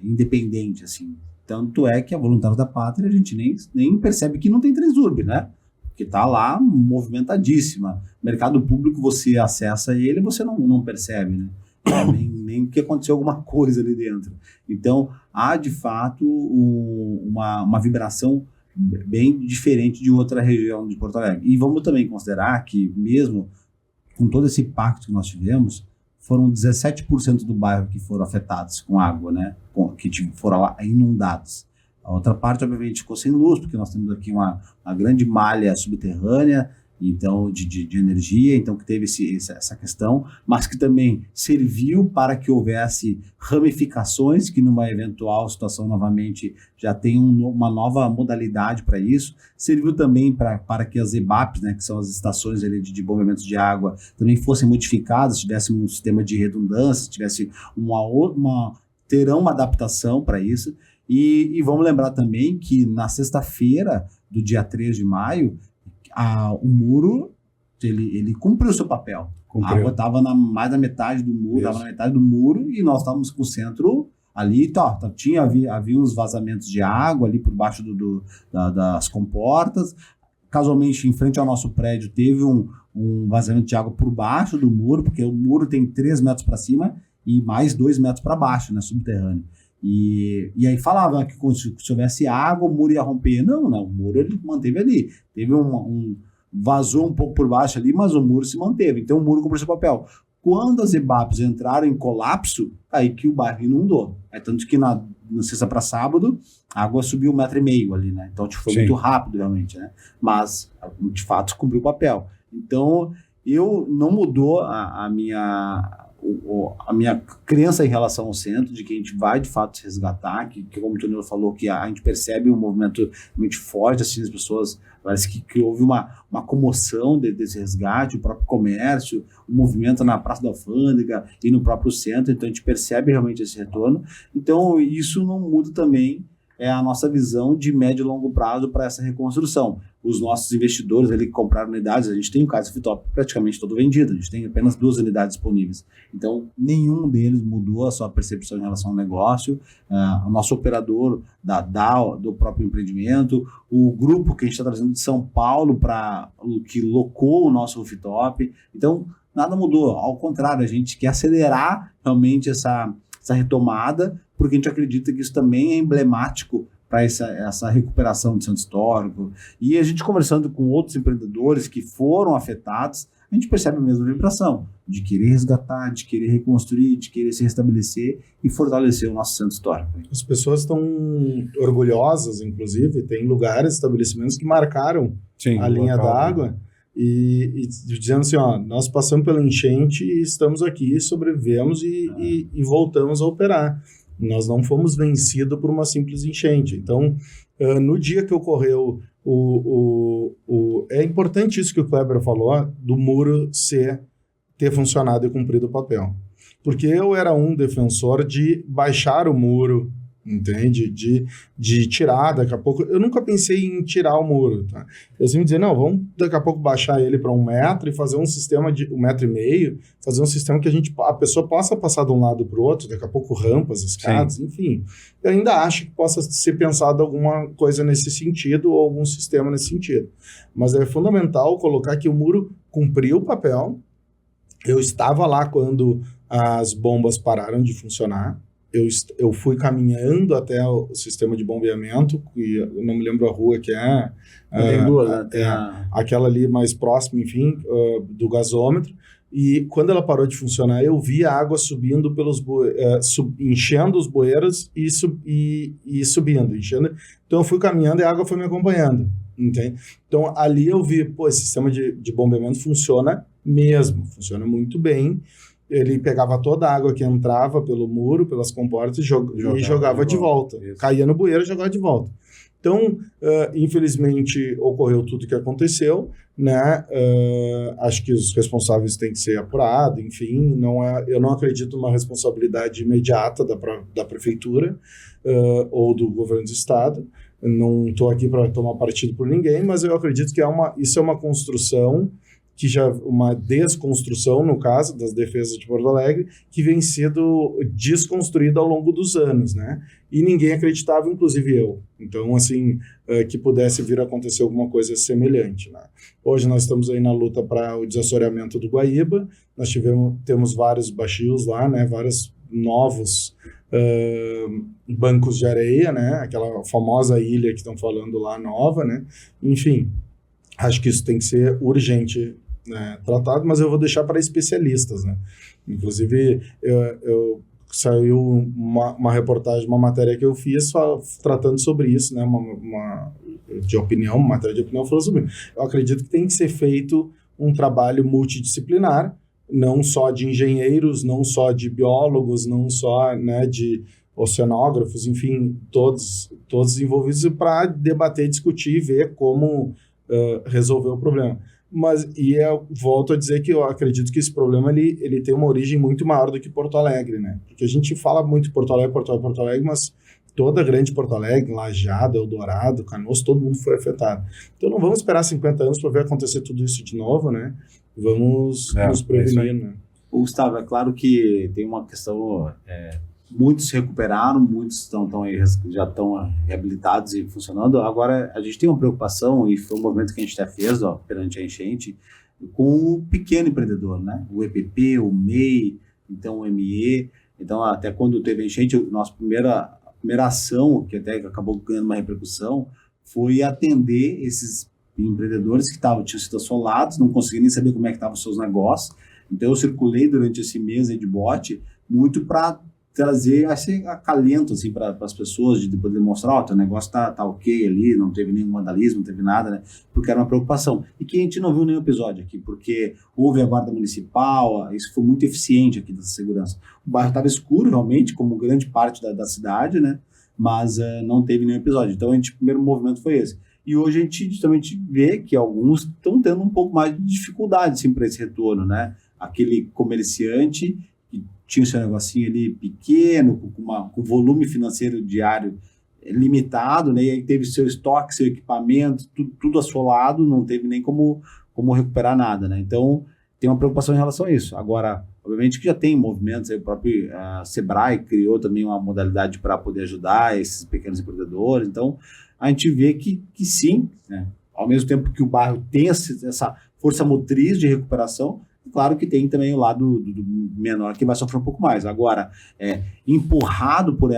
independente, assim. Tanto é que a Voluntários da Pátria, a gente nem percebe que não tem Transurb, né? Porque está lá movimentadíssima. Mercado público, você acessa ele, você não percebe, né? Nem que aconteceu alguma coisa ali dentro. Então, há, de fato, uma vibração bem diferente de outra região de Porto Alegre. E vamos também considerar que, mesmo com todo esse impacto que nós tivemos, foram 17% do bairro que foram afetados com água, né? Que foram lá inundados. A outra parte, obviamente, ficou sem luz, porque nós temos aqui uma grande malha subterrânea, então, de energia, então que teve essa questão, mas que também serviu para que houvesse ramificações, que numa eventual situação novamente já tem uma nova modalidade para isso, serviu também para que as EBAPs, né, que são as estações de bombeamento de água, também fossem modificadas, tivesse um sistema de redundância, tivesse terão uma adaptação para isso, e vamos lembrar também que na sexta-feira do dia 3 de maio, o muro, ele cumpriu o seu papel. A água estava mais da metade do muro, estava na metade do muro, e nós estávamos com o centro ali, havia uns vazamentos de água ali por baixo das comportas. Casualmente, em frente ao nosso prédio, teve um vazamento de água por baixo do muro, porque o muro tem 3 metros para cima e mais 2 metros para baixo, né, subterrâneo. E aí falava que se houvesse água, o muro ia romper. Não, o muro ele manteve ali. Teve vazou um pouco por baixo ali, mas o muro se manteve. Então o muro cumpriu seu papel. Quando as EBAPs entraram em colapso, aí que o bairro inundou. Tanto que na sexta para sábado, a água subiu 1,5 metro ali, né? Então foi muito rápido realmente, né? Mas de fato cumpriu o papel. Então não mudou a minha crença em relação ao centro, de que a gente vai de fato se resgatar, que como o Tonilo falou, que a gente percebe um movimento muito forte, assim, as pessoas, parece que houve uma comoção desse resgate, o próprio comércio, o movimento na Praça da Alfândega e no próprio centro, então a gente percebe realmente esse retorno. Então isso não muda também a nossa visão de médio e longo prazo para essa reconstrução. Os nossos investidores ali que compraram unidades, a gente tem o caso do FITOP praticamente todo vendido, a gente tem apenas 2 unidades disponíveis. Então, nenhum deles mudou a sua percepção em relação ao negócio. O nosso operador do próprio empreendimento, o grupo que a gente está trazendo de São Paulo que locou o nosso FITOP. Então, nada mudou. Ao contrário, a gente quer acelerar realmente essa retomada, porque a gente acredita que isso também é emblemático para essa recuperação do centro histórico. E a gente conversando com outros empreendedores que foram afetados, a gente percebe a mesma vibração, de querer resgatar, de querer reconstruir, de querer se restabelecer e fortalecer o nosso centro histórico. As pessoas estão orgulhosas, inclusive, tem lugares, estabelecimentos que marcaram a linha d'água e dizendo assim, nós passamos pela enchente e estamos aqui, sobrevivemos e voltamos a operar. Nós não fomos vencidos por uma simples enchente. Então, no dia que ocorreu é importante isso que o Kleber falou, do muro ter funcionado e cumprido o papel. Porque eu era um defensor de baixar o muro, entende? De tirar daqui a pouco. Eu nunca pensei em tirar o muro, tá? Eu sempre dizia, não, vamos daqui a pouco baixar ele para 1 metro e fazer um sistema de 1,5 metro, fazer um sistema que a pessoa possa passar de um lado para o outro, daqui a pouco rampas, escadas, enfim. Eu ainda acho que possa ser pensado alguma coisa nesse sentido ou algum sistema nesse sentido. Mas é fundamental colocar que o muro cumpriu o papel. Eu estava lá quando as bombas pararam de funcionar. Eu fui caminhando até o sistema de bombeamento, e eu não me lembro a rua que é. Tem duas, né? Aquela ali mais próxima, enfim, do gasômetro. E quando ela parou de funcionar, eu vi a água subindo enchendo os bueiros e subindo, enchendo. Então eu fui caminhando e a água foi me acompanhando, entende? Então ali eu vi, esse sistema de bombeamento funciona mesmo, funciona muito bem. Ele pegava toda a água que entrava pelo muro, pelas comportas, e jogava de volta. Caía no bueiro e jogava de volta. Então, infelizmente, ocorreu tudo o que aconteceu, né? Acho que os responsáveis têm que ser apurados, enfim. Eu não acredito numa responsabilidade imediata da prefeitura ou do governo do estado. Não estou aqui para tomar partido por ninguém, mas eu acredito que isso é uma construção uma desconstrução, no caso, das defesas de Porto Alegre, que vem sendo desconstruída ao longo dos anos, né? E ninguém acreditava, inclusive eu. Então, assim, que pudesse vir a acontecer alguma coisa semelhante, né? Hoje nós estamos aí na luta para o desassoreamento do Guaíba, nós temos vários baixios lá, né? Vários novos bancos de areia, né? Aquela famosa ilha que estão falando lá, nova, né? Enfim, acho que isso tem que ser urgente, né, tratado, mas eu vou deixar para especialistas, né? Inclusive, saiu uma reportagem, uma matéria que eu fiz tratando sobre isso, né? Uma matéria de opinião falando sobre isso. Eu acredito que tem que ser feito um trabalho multidisciplinar, não só de engenheiros, não só de biólogos, não só, né, de oceanógrafos, enfim, todos envolvidos para debater, discutir e ver como resolver o problema. Mas, eu volto a dizer que eu acredito que esse problema ele tem uma origem muito maior do que Porto Alegre, né? Porque a gente fala muito Porto Alegre, mas toda a grande Porto Alegre, Lajeado, Eldorado, Canoas, todo mundo foi afetado. Então não vamos esperar 50 anos para ver acontecer tudo isso de novo, né? Vamos nos prevenir, né? Gustavo, é claro que tem uma questão... muitos se recuperaram, muitos já estão reabilitados e funcionando. Agora, a gente tem uma preocupação, e foi um movimento que a gente até fez perante a enchente, com o pequeno empreendedor, né? O EPP, o MEI, então o ME. Então, até quando teve a enchente, nossa primeira ação, que até acabou ganhando uma repercussão, foi atender esses empreendedores que tinham sido assolados, não conseguiam nem saber como é que estavam os seus negócios. Então, eu circulei durante esse mês aí de bote, muito para trazer esse acalento assim, para as pessoas, de poder mostrar, teu negócio tá ok ali, não teve nenhum vandalismo, não teve nada, né? Porque era uma preocupação. E que a gente não viu nenhum episódio aqui, porque houve a guarda municipal, isso foi muito eficiente aqui dessa segurança. O bairro estava escuro, realmente, como grande parte da cidade, né? Mas não teve nenhum episódio. Então, o primeiro movimento foi esse. E hoje a gente justamente vê que alguns estão tendo um pouco mais de dificuldade assim, para esse retorno, né? Aquele comerciante tinha o seu negocinho ali pequeno, com volume financeiro diário limitado, né? E aí teve seu estoque, seu equipamento, tudo assolado, não teve nem como recuperar nada, né? Então, tem uma preocupação em relação a isso. Agora, obviamente que já tem movimentos, aí o próprio Sebrae criou também uma modalidade para poder ajudar esses pequenos empreendedores. Então, a gente vê que sim, né? Ao mesmo tempo que o bairro tem essa força motriz de recuperação, claro que tem também o lado do menor que vai sofrer um pouco mais. Agora, empurrado por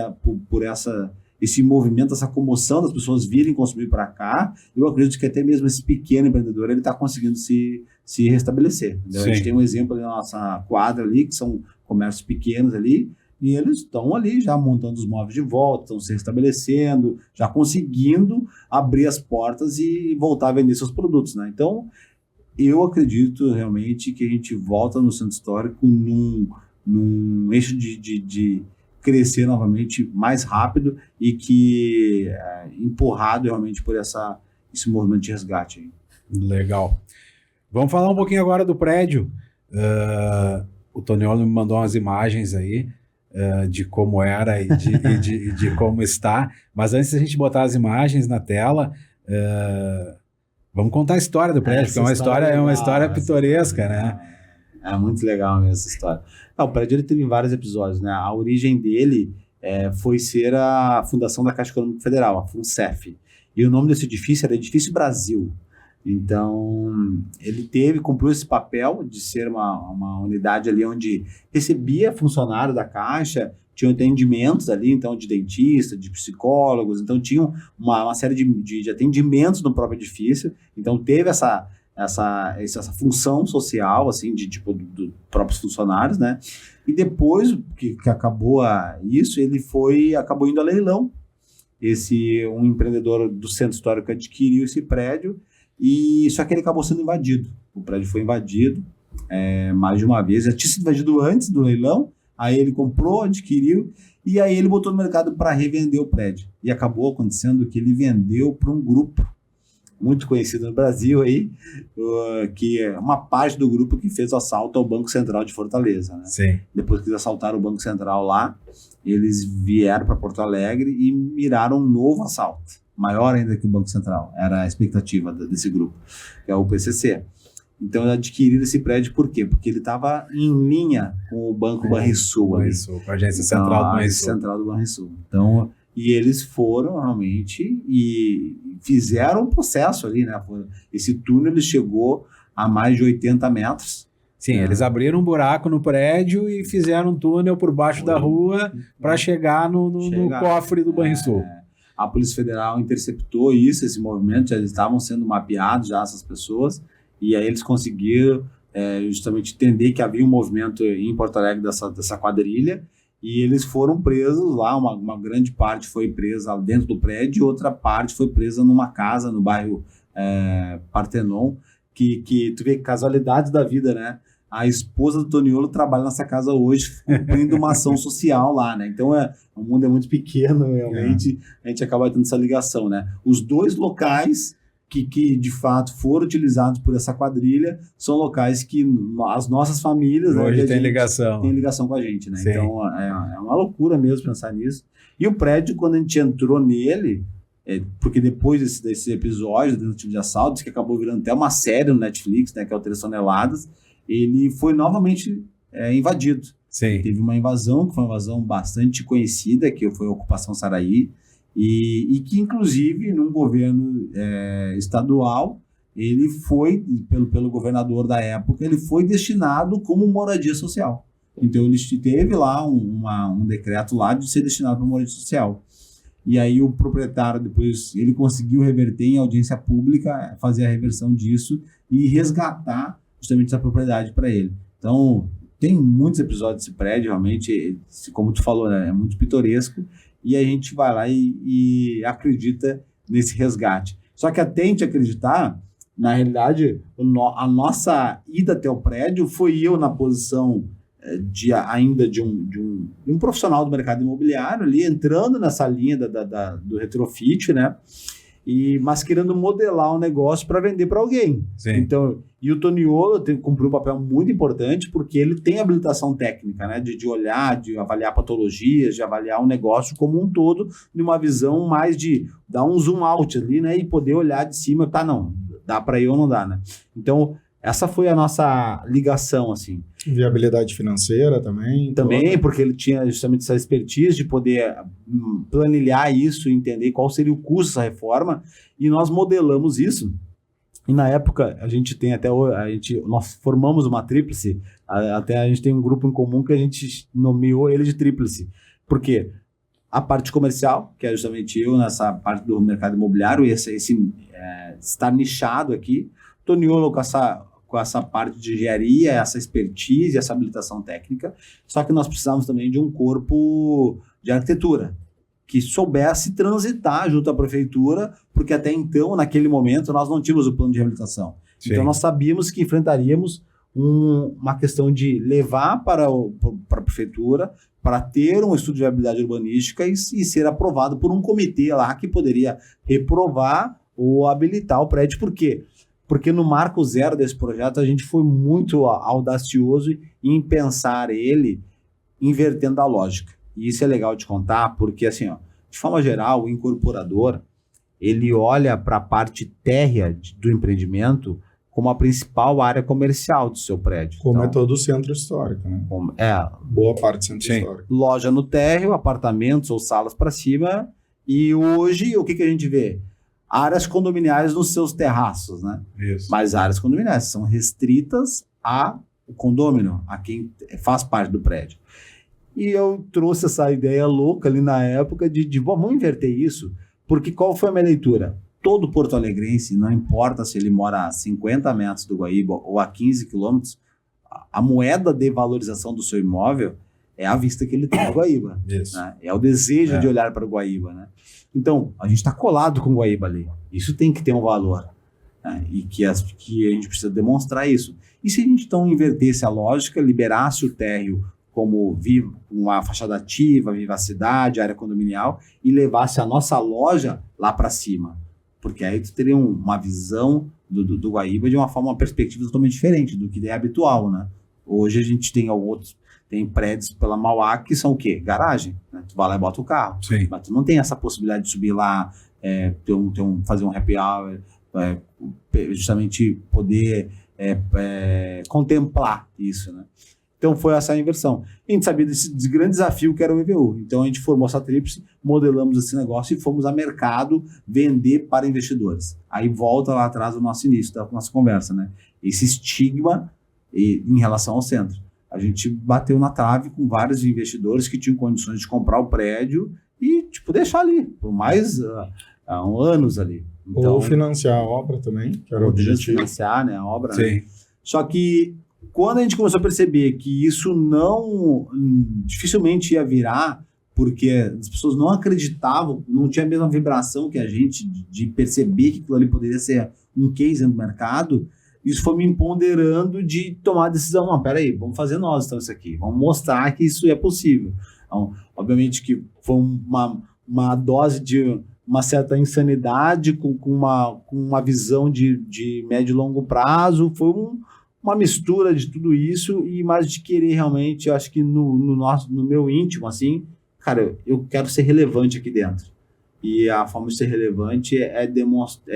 esse movimento, essa comoção das pessoas virem consumir para cá, eu acredito que até mesmo esse pequeno empreendedor ele está conseguindo se restabelecer. A gente tem um exemplo ali na nossa quadra ali, que são comércios pequenos ali, e eles estão ali já montando os móveis de volta, estão se restabelecendo, já conseguindo abrir as portas e voltar a vender seus produtos, né? Então, eu acredito realmente que a gente volta no centro histórico num eixo de crescer novamente mais rápido e que empurrado realmente por esse movimento de resgate aí. Legal. Vamos falar um pouquinho agora do prédio. O Toniolo me mandou umas imagens aí de como era e de como está. Mas antes da gente botar as imagens na tela, vamos contar a história do prédio, porque é uma história pitoresca, né? É muito legal mesmo essa história. O prédio ele teve vários episódios, né? A origem dele foi ser a fundação da Caixa Econômica Federal, a FUNCEF. E o nome desse edifício era Edifício Brasil. Então, ele cumpriu esse papel de ser uma unidade ali onde recebia funcionário da Caixa, tinha atendimentos ali, então, de dentista, de psicólogos, então tinha uma série de atendimentos no próprio edifício, então teve essa função social, assim, dos próprios funcionários, né? E depois que acabou isso, ele acabou indo a leilão. Um empreendedor do Centro Histórico adquiriu esse prédio, só que ele acabou sendo invadido. O prédio foi invadido mais de uma vez. Já tinha sido invadido antes do leilão, aí ele comprou, adquiriu, e aí ele botou no mercado para revender o prédio. E acabou acontecendo que ele vendeu para um grupo muito conhecido no Brasil aí, que é uma parte do grupo que fez o assalto ao Banco Central de Fortaleza, né? Sim. Depois que eles assaltaram o Banco Central lá, eles vieram para Porto Alegre e miraram um novo assalto, maior ainda que o Banco Central, era a expectativa desse grupo, que é o PCC. Então, eles adquiriram esse prédio por quê? Porque ele estava em linha com o Banco Banrisul. Com a agência central do Banrisul. Central do Banrisul. Então, e eles foram realmente e fizeram um processo ali, né? Esse túnel chegou a mais de 80 metros. Sim, eles abriram um buraco no prédio e fizeram um túnel por baixo da rua para chegar no cofre do Banrisul. A Polícia Federal interceptou esse movimento, já eles estavam sendo mapeados já, essas pessoas, e aí eles conseguiram justamente entender que havia um movimento em Porto Alegre dessa quadrilha, e eles foram presos lá, uma grande parte foi presa dentro do prédio, e outra parte foi presa numa casa no bairro Partenon, que tu vê casualidades da vida, né? A esposa do Toniolo trabalha nessa casa hoje, cumprindo uma ação social lá, né? Então, o mundo é muito pequeno, realmente, a gente acaba tendo essa ligação, né? Os dois locais que de fato foram utilizados por essa quadrilha são locais que as nossas famílias hoje tem ligação com a gente, né? Sim. Então, é uma loucura mesmo pensar nisso. E o prédio, quando a gente entrou nele, porque depois desse episódio, do tipo de assaltos, que acabou virando até uma série no Netflix, né? Que é o 3 Toneladas, ele foi novamente invadido. Sim. Teve uma invasão, que foi uma invasão bastante conhecida, que foi a Ocupação Saraí, e que, inclusive, num governo estadual, ele foi, pelo governador da época, ele foi destinado como moradia social. Então, ele teve lá um decreto lá de ser destinado para moradia social. E aí, o proprietário, depois, ele conseguiu reverter em audiência pública, fazer a reversão disso e resgatar justamente essa propriedade para ele. Então, tem muitos episódios desse prédio, realmente, como tu falou, né, é muito pitoresco, e a gente vai lá e acredita nesse resgate. Só que até a gente acreditar, na realidade, a nossa ida até o prédio foi eu na posição ainda de um profissional do mercado imobiliário ali, entrando nessa linha do retrofit, né? Mas querendo modelar um negócio para vender para alguém. Sim. Então, e o Toniolo cumpriu um papel muito importante porque ele tem habilitação técnica, né? De olhar, de avaliar patologias, de avaliar um negócio como um todo, numa visão mais de dar um zoom out ali, né? E poder olhar de cima, não, dá para ir ou não dá, né? Então, essa foi a nossa ligação, assim. Viabilidade financeira também. Também, porque ele tinha justamente essa expertise de poder planilhar isso, entender qual seria o custo dessa reforma, e nós modelamos isso. E na época, nós formamos uma tríplice, até a gente tem um grupo em comum que a gente nomeou ele de tríplice. Por quê? A parte comercial, que é justamente eu nessa parte do mercado imobiliário, e estar nichado aqui, Toniolo com essa parte de engenharia, essa expertise, essa habilitação técnica, só que nós precisávamos também de um corpo de arquitetura, que soubesse transitar junto à prefeitura, porque até então, naquele momento, nós não tínhamos o plano de reabilitação. Sim. Então, nós sabíamos que enfrentaríamos uma questão de levar para a prefeitura para ter um estudo de viabilidade urbanística e ser aprovado por um comitê lá que poderia reprovar ou habilitar o prédio. Por quê? Porque no marco zero desse projeto a gente foi muito audacioso em pensar ele invertendo a lógica. E isso é legal de contar porque, assim, ó, de forma geral, o incorporador ele olha para a parte térrea do empreendimento como a principal área comercial do seu prédio. Como então, é todo o centro histórico, né? Boa parte do centro histórico. Loja no térreo, apartamentos ou salas para cima. E hoje, o que a gente vê? Áreas condominiais nos seus terraços, né? Isso. Mas áreas condominiais são restritas ao condômino, a quem faz parte do prédio. E eu trouxe essa ideia louca ali na época de vamos inverter isso, porque qual foi a minha leitura? Todo porto-alegrense, não importa se ele mora a 50 metros do Guaíba ou a 15 quilômetros, a moeda de valorização do seu imóvel é a vista que ele tem do Guaíba. Isso. Né? É o desejo de olhar para o Guaíba. Né? Então, a gente está colado com o Guaíba ali. Isso tem que ter um valor. Né? E que a gente precisa demonstrar isso. E se a gente então invertesse a lógica, liberasse o térreo como uma fachada ativa, vivacidade, área condominial, e levasse a nossa loja lá para cima? Porque aí tu teria uma visão do Guaíba de uma perspectiva totalmente diferente do que é habitual, né? Hoje a gente tem prédios pela Mauá que são o quê? Garagem, né? Tu vai lá e bota o carro. Sim. Mas tu não tem essa possibilidade de subir lá, fazer um happy hour, justamente poder contemplar isso, né? Então foi essa a inversão. A gente sabia desse grande desafio que era o EVU. Então a gente formou essa tríplice, modelamos esse negócio e fomos a mercado vender para investidores. Aí volta lá atrás o nosso início da nossa conversa, né? Esse estigma em relação ao centro. A gente bateu na trave com vários investidores que tinham condições de comprar o prédio e deixar ali, por mais anos ali. Então, ou financiar a obra também, que era o objetivo. Financiar, né, a obra. Sim. Né? Só que quando a gente começou a perceber que isso dificilmente ia virar, porque as pessoas não acreditavam, não tinha a mesma vibração que a gente de perceber que aquilo ali poderia ser um case no mercado, isso foi me empoderando de tomar a decisão. Não, peraí, vamos fazer nós então isso aqui, vamos mostrar que isso é possível. Então, obviamente que foi uma dose de uma certa insanidade com uma visão de médio e longo prazo, foi uma mistura de tudo isso, e mais de querer realmente, eu acho que no meu íntimo, assim, cara, eu quero ser relevante aqui dentro. E a forma de ser relevante é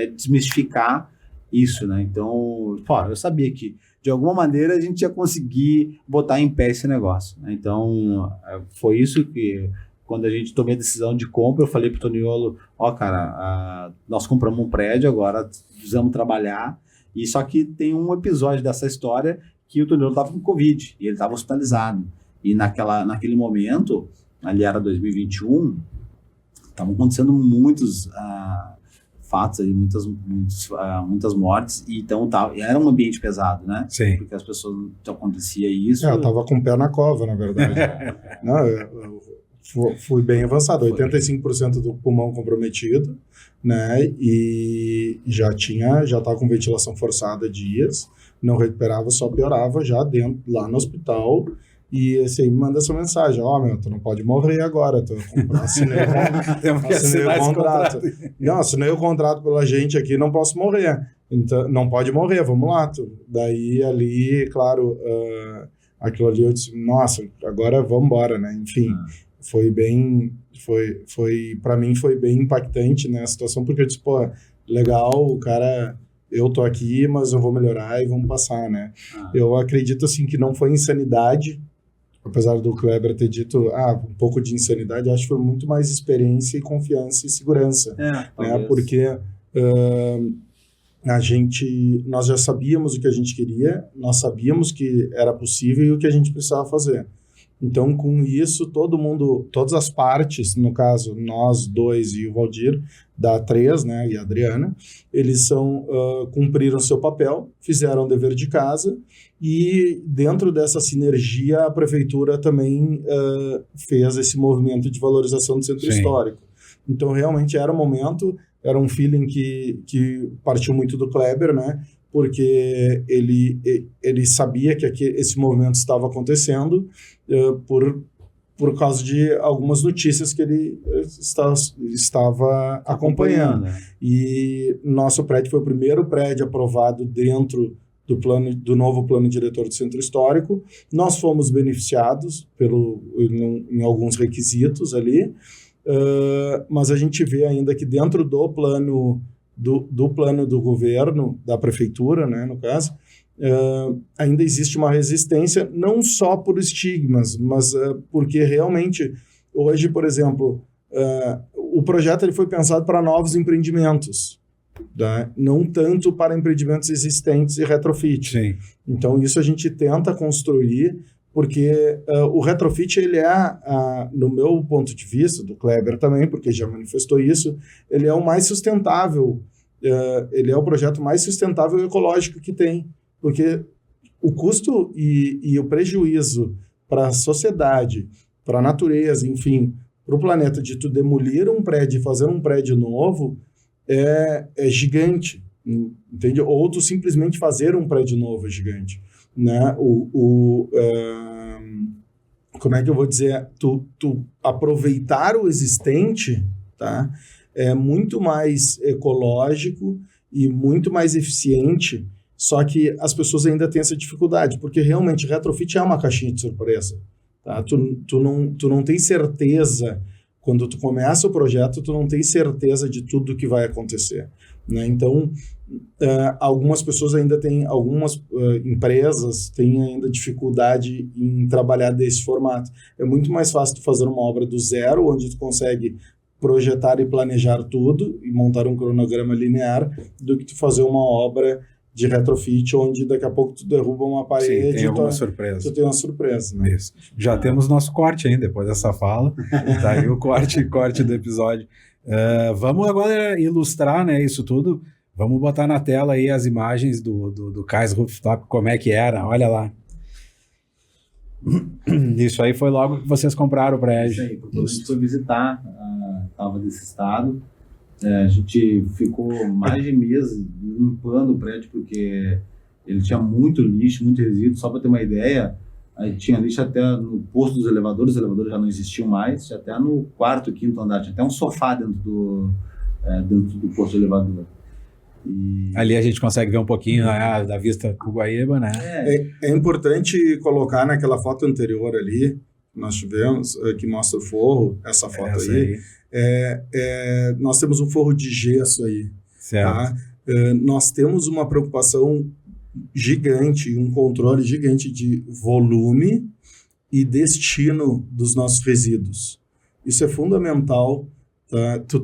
desmistificar isso, né? Então, eu sabia que, de alguma maneira, a gente ia conseguir botar em pé esse negócio. Né? Então, foi isso que, quando a gente tomou a decisão de compra, eu falei pro Toniolo, cara, nós compramos um prédio, agora precisamos trabalhar. E só que tem um episódio dessa história que o Toniolo estava com Covid e ele estava hospitalizado. E naquele momento, ali era 2021, estavam acontecendo muitos fatos aí, muitas mortes, e então era um ambiente pesado, né? Sim. Porque as pessoas acontecia isso. Eu estava com o pé na cova, na verdade. Não, eu fui bem avançado, 85% do pulmão comprometido, né? E já estava com ventilação forçada há dias, não recuperava, só piorava já lá no hospital. E assim, me manda essa mensagem: tu não pode morrer agora, assinei o contrato. Não, assinei o contrato pela gente aqui, não posso morrer. Então, não pode morrer, vamos lá. Daí ali, claro, aquilo ali eu disse, nossa, agora vamos embora, né? Enfim, para mim foi bem impactante, né, a situação, porque eu disse, legal, o cara, eu tô aqui, mas eu vou melhorar e vamos passar, né? Eu acredito, assim, que não foi insanidade, apesar do Kleber ter dito, um pouco de insanidade, acho que foi muito mais experiência e confiança e segurança, né? Porque nós já sabíamos o que a gente queria, nós sabíamos que era possível e o que a gente precisava fazer. Então, com isso, todas as partes, no caso, nós dois e o Valdir, da A3, né, e a Adriana, eles cumpriram seu papel, fizeram o dever de casa, e dentro dessa sinergia, a prefeitura também fez esse movimento de valorização do centro histórico. Então, realmente, era um momento, era um feeling que partiu muito do Kleber, né? porque ele sabia que esse movimento estava acontecendo por causa de algumas notícias que ele estava acompanhando. E nosso prédio foi o primeiro prédio aprovado dentro do novo plano diretor do Centro Histórico. Nós fomos beneficiados em alguns requisitos ali, mas a gente vê ainda que dentro do plano do governo, da prefeitura, né, no caso, ainda existe uma resistência, não só por estigmas, mas porque realmente, hoje, por exemplo, o projeto ele foi pensado para novos empreendimentos, tá? Não tanto para empreendimentos existentes e retrofit. Sim. Então, isso a gente tenta construir, porque o retrofit, ele no meu ponto de vista, do Kleber também, porque já manifestou isso, ele é o mais sustentável, ele é o projeto mais sustentável e ecológico que tem, porque o custo e o prejuízo para a sociedade, para a natureza, enfim, para o planeta, de tu demolir um prédio e fazer um prédio novo, é gigante, entende? Ou tu simplesmente fazer um prédio novo é gigante, né? Como é que eu vou dizer? Tu aproveitar o existente, tá? É muito mais ecológico e muito mais eficiente. Só que as pessoas ainda têm essa dificuldade, porque realmente retrofit é uma caixinha de surpresa. Tá? Tu não tem certeza, quando tu começa o projeto, tu não tem certeza de tudo que vai acontecer. Né? Então, algumas pessoas ainda têm, algumas empresas têm ainda dificuldade em trabalhar desse formato. É muito mais fácil tu fazer uma obra do zero, onde tu consegue projetar e planejar tudo e montar um cronograma linear, do que tu fazer uma obra de retrofit, onde daqui a pouco tu derruba uma parede. Sim, tem alguma surpresa. Tu tem uma surpresa, né? Isso. Já temos nosso corte aí, depois dessa fala. Tá aí o corte do episódio. Vamos agora ilustrar, né, isso tudo. Vamos botar na tela aí as imagens do Cais Rooftop, como é que era. Olha lá. Isso aí foi logo que vocês compraram o prédio. Isso aí, porque a gente foi visitar a Tava desse estado. A gente ficou mais de mês limpando o prédio, porque ele tinha muito lixo, muito resíduo. Só para ter uma ideia, aí tinha lixo até no posto dos elevadores, os elevadores já não existiam mais, até no quarto, quinto andar, tinha até um sofá dentro do posto do elevador. E... ali a gente consegue ver um pouquinho da vista do Guaíba, né? É importante colocar naquela foto anterior ali, que nós tivemos, que mostra o forro, essa foto aí. Nós temos um forro de gesso aí. Certo. Tá? Nós temos uma preocupação gigante, um controle gigante de volume e destino dos nossos resíduos. Isso é fundamental, tá? Tu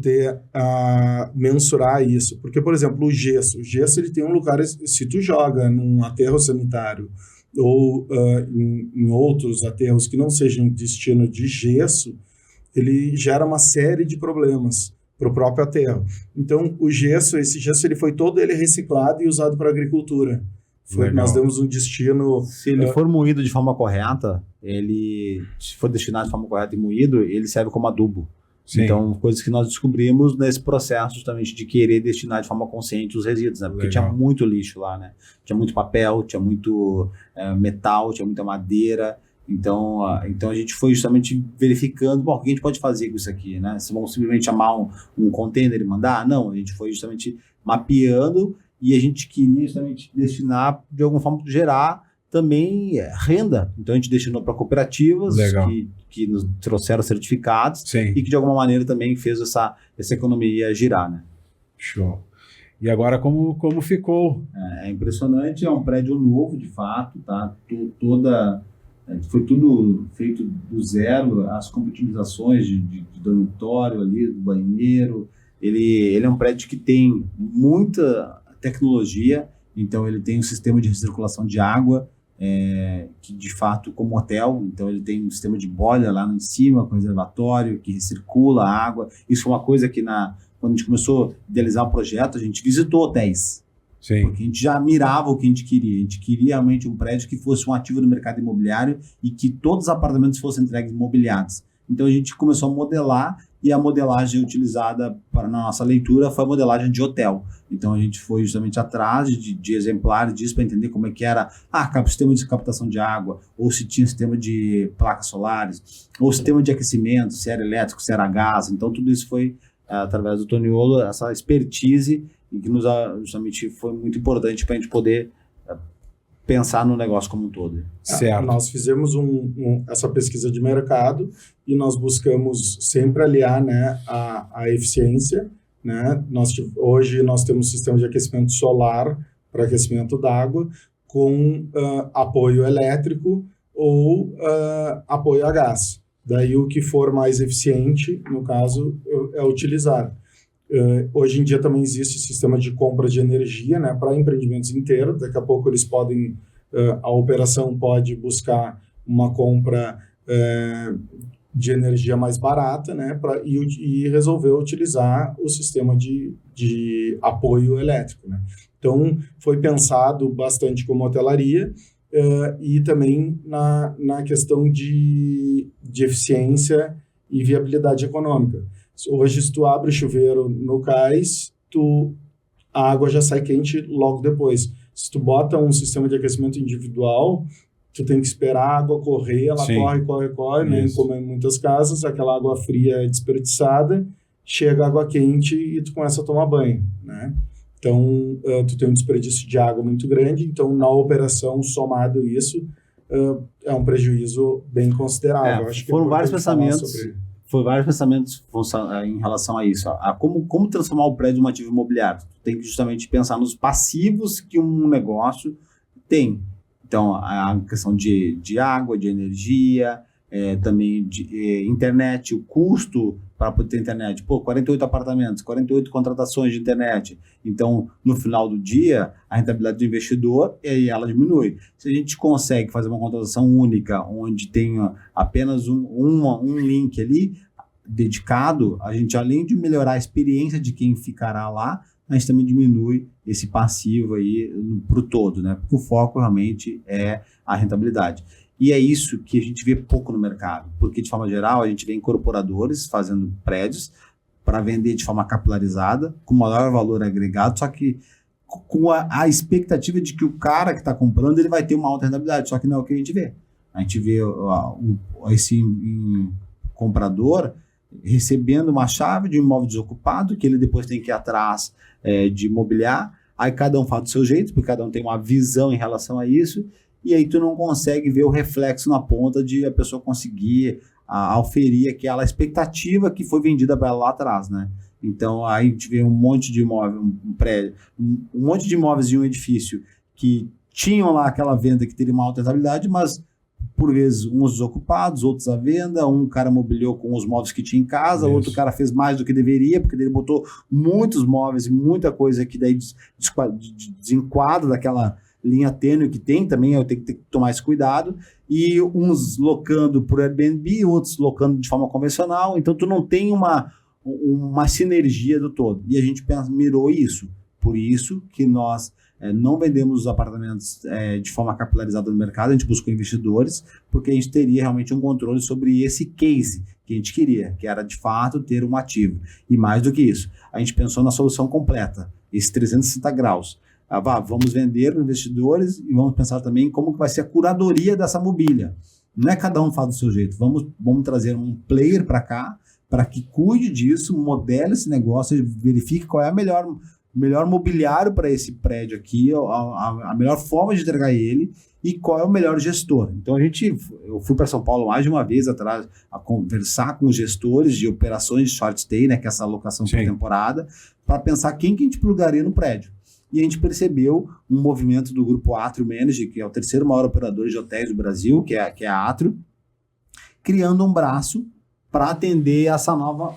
mensurar isso. Porque, por exemplo, o gesso ele tem um lugar, se tu joga num aterro sanitário ou em outros aterros que não sejam destino de gesso, ele gera uma série de problemas para o próprio aterro. Então, esse gesso ele foi todo reciclado e usado para a agricultura. Nós demos um destino... Se ele for moído de forma correta, se for destinado de forma correta e moído, ele serve como adubo. Sim. Então, coisas que nós descobrimos nesse processo justamente de querer destinar de forma consciente os resíduos, né? Porque tinha muito lixo lá, né? Tinha muito papel, tinha muito metal, tinha muita madeira. Então a gente foi justamente verificando, o que a gente pode fazer com isso aqui, né? Se vamos simplesmente chamar um container e mandar? Não, a gente foi justamente mapeando e a gente queria justamente destinar, de alguma forma, gerar também renda. Então a gente destinou para cooperativas que nos trouxeram certificados. Sim. E que de alguma maneira também fez essa economia girar, né? Show. E agora como ficou? É impressionante, é um prédio novo de fato, tá? Foi tudo feito do zero, as computabilizações de dormitório ali, do banheiro. Ele é um prédio que tem muita tecnologia, então ele tem um sistema de recirculação de água, que de fato, como hotel, então ele tem um sistema de boiler lá em cima, com reservatório, que recircula a água. Isso é uma coisa que quando a gente começou a idealizar o projeto, a gente visitou hotéis. Sim. Porque a gente já mirava o que a gente queria. A gente queria realmente um prédio que fosse um ativo no mercado imobiliário e que todos os apartamentos fossem entregues mobiliados. Então a gente começou a modelar e a modelagem utilizada na nossa leitura foi a modelagem de hotel. Então a gente foi justamente atrás de exemplares disso para entender como é que era sistema de captação de água, ou se tinha sistema de placas solares, ou sistema de aquecimento, se era elétrico, se era gás. Então tudo isso foi através do Toniolo, essa expertise, e que justamente foi muito importante para a gente poder pensar no negócio como um todo. Certo. Nós fizemos essa pesquisa de mercado e nós buscamos sempre aliar, né, a eficiência, né? Hoje nós temos um sistema de aquecimento solar para aquecimento d'água com apoio elétrico ou apoio a gás. Daí o que for mais eficiente, no caso, é utilizado. Hoje em dia também existe sistema de compra de energia, né, para empreendimentos inteiros. Daqui a pouco eles podem, a operação pode buscar uma compra de energia mais barata, né, e resolver utilizar o sistema de apoio elétrico, né. Então, foi pensado bastante como hotelaria e também na questão de eficiência e viabilidade econômica. Hoje, se tu abre o chuveiro no cais, a água já sai quente logo depois. Se tu bota um sistema de aquecimento individual, tu tem que esperar a água correr, ela corre, né? Como em muitas casas, aquela água fria é desperdiçada, chega a água quente e tu começa a tomar banho, né? Então, tu tem um desperdício de água muito grande, então na operação, somado isso, é um prejuízo bem considerável. Acho que foram vários pensamentos. Foi vários pensamentos em relação a isso. Como transformar o prédio em um ativo imobiliário? Tu tem que justamente pensar nos passivos que um negócio tem. Então, a questão de água, de energia, também de internet, o custo para poder ter internet. 48 apartamentos, 48 contratações de internet. Então, no final do dia, a rentabilidade do investidor, ela diminui. Se a gente consegue fazer uma contratação única, onde tenha apenas um link ali dedicado, a gente, além de melhorar a experiência de quem ficará lá, a gente também diminui esse passivo aí para o todo, né? Porque o foco realmente é a rentabilidade. E é isso que a gente vê pouco no mercado, porque, de forma geral, a gente vê incorporadores fazendo prédios para vender de forma capilarizada, com maior valor agregado, só que com a expectativa de que o cara que está comprando ele vai ter uma alta rentabilidade, só que não é o que a gente vê. A gente vê esse comprador recebendo uma chave de um imóvel desocupado, que ele depois tem que ir atrás de imobiliar, aí cada um faz do seu jeito, porque cada um tem uma visão em relação a isso, e aí tu não consegue ver o reflexo na ponta de a pessoa conseguir auferir aquela expectativa que foi vendida para ela lá atrás, né? Então, aí a gente vê um monte de imóvel, um prédio, um monte de imóveis de um edifício que tinham lá aquela venda que teria uma alta rentabilidade, mas, por vezes, uns desocupados, outros à venda, um cara mobiliou com os móveis que tinha em casa, outro cara fez mais do que deveria, porque ele botou muitos móveis e muita coisa que daí desenquadra daquela linha tênue que tem, também eu tenho que tomar esse cuidado, e uns locando por Airbnb, outros locando de forma convencional, então tu não tem uma sinergia do todo, e a gente mirou isso, por isso que nós não vendemos os apartamentos de forma capilarizada no mercado, a gente buscou investidores, porque a gente teria realmente um controle sobre esse case que a gente queria, que era de fato ter um ativo, e mais do que isso, a gente pensou na solução completa, esses 360 graus, vamos vender para investidores e vamos pensar também como que vai ser a curadoria dessa mobília. Não é cada um faz do seu jeito. Vamos trazer um player para cá, para que cuide disso, modele esse negócio, verifique qual é o melhor mobiliário para esse prédio aqui, a melhor forma de entregar ele e qual é o melhor gestor. Então, eu fui para São Paulo mais de uma vez atrás a conversar com os gestores de operações de short stay, né, que é essa alocação por temporada, para pensar quem que a gente plugaria no prédio. E a gente percebeu um movimento do grupo Atrio Manage, que é o terceiro maior operador de hotéis do Brasil, que é a Atrio, criando um braço para atender essa nova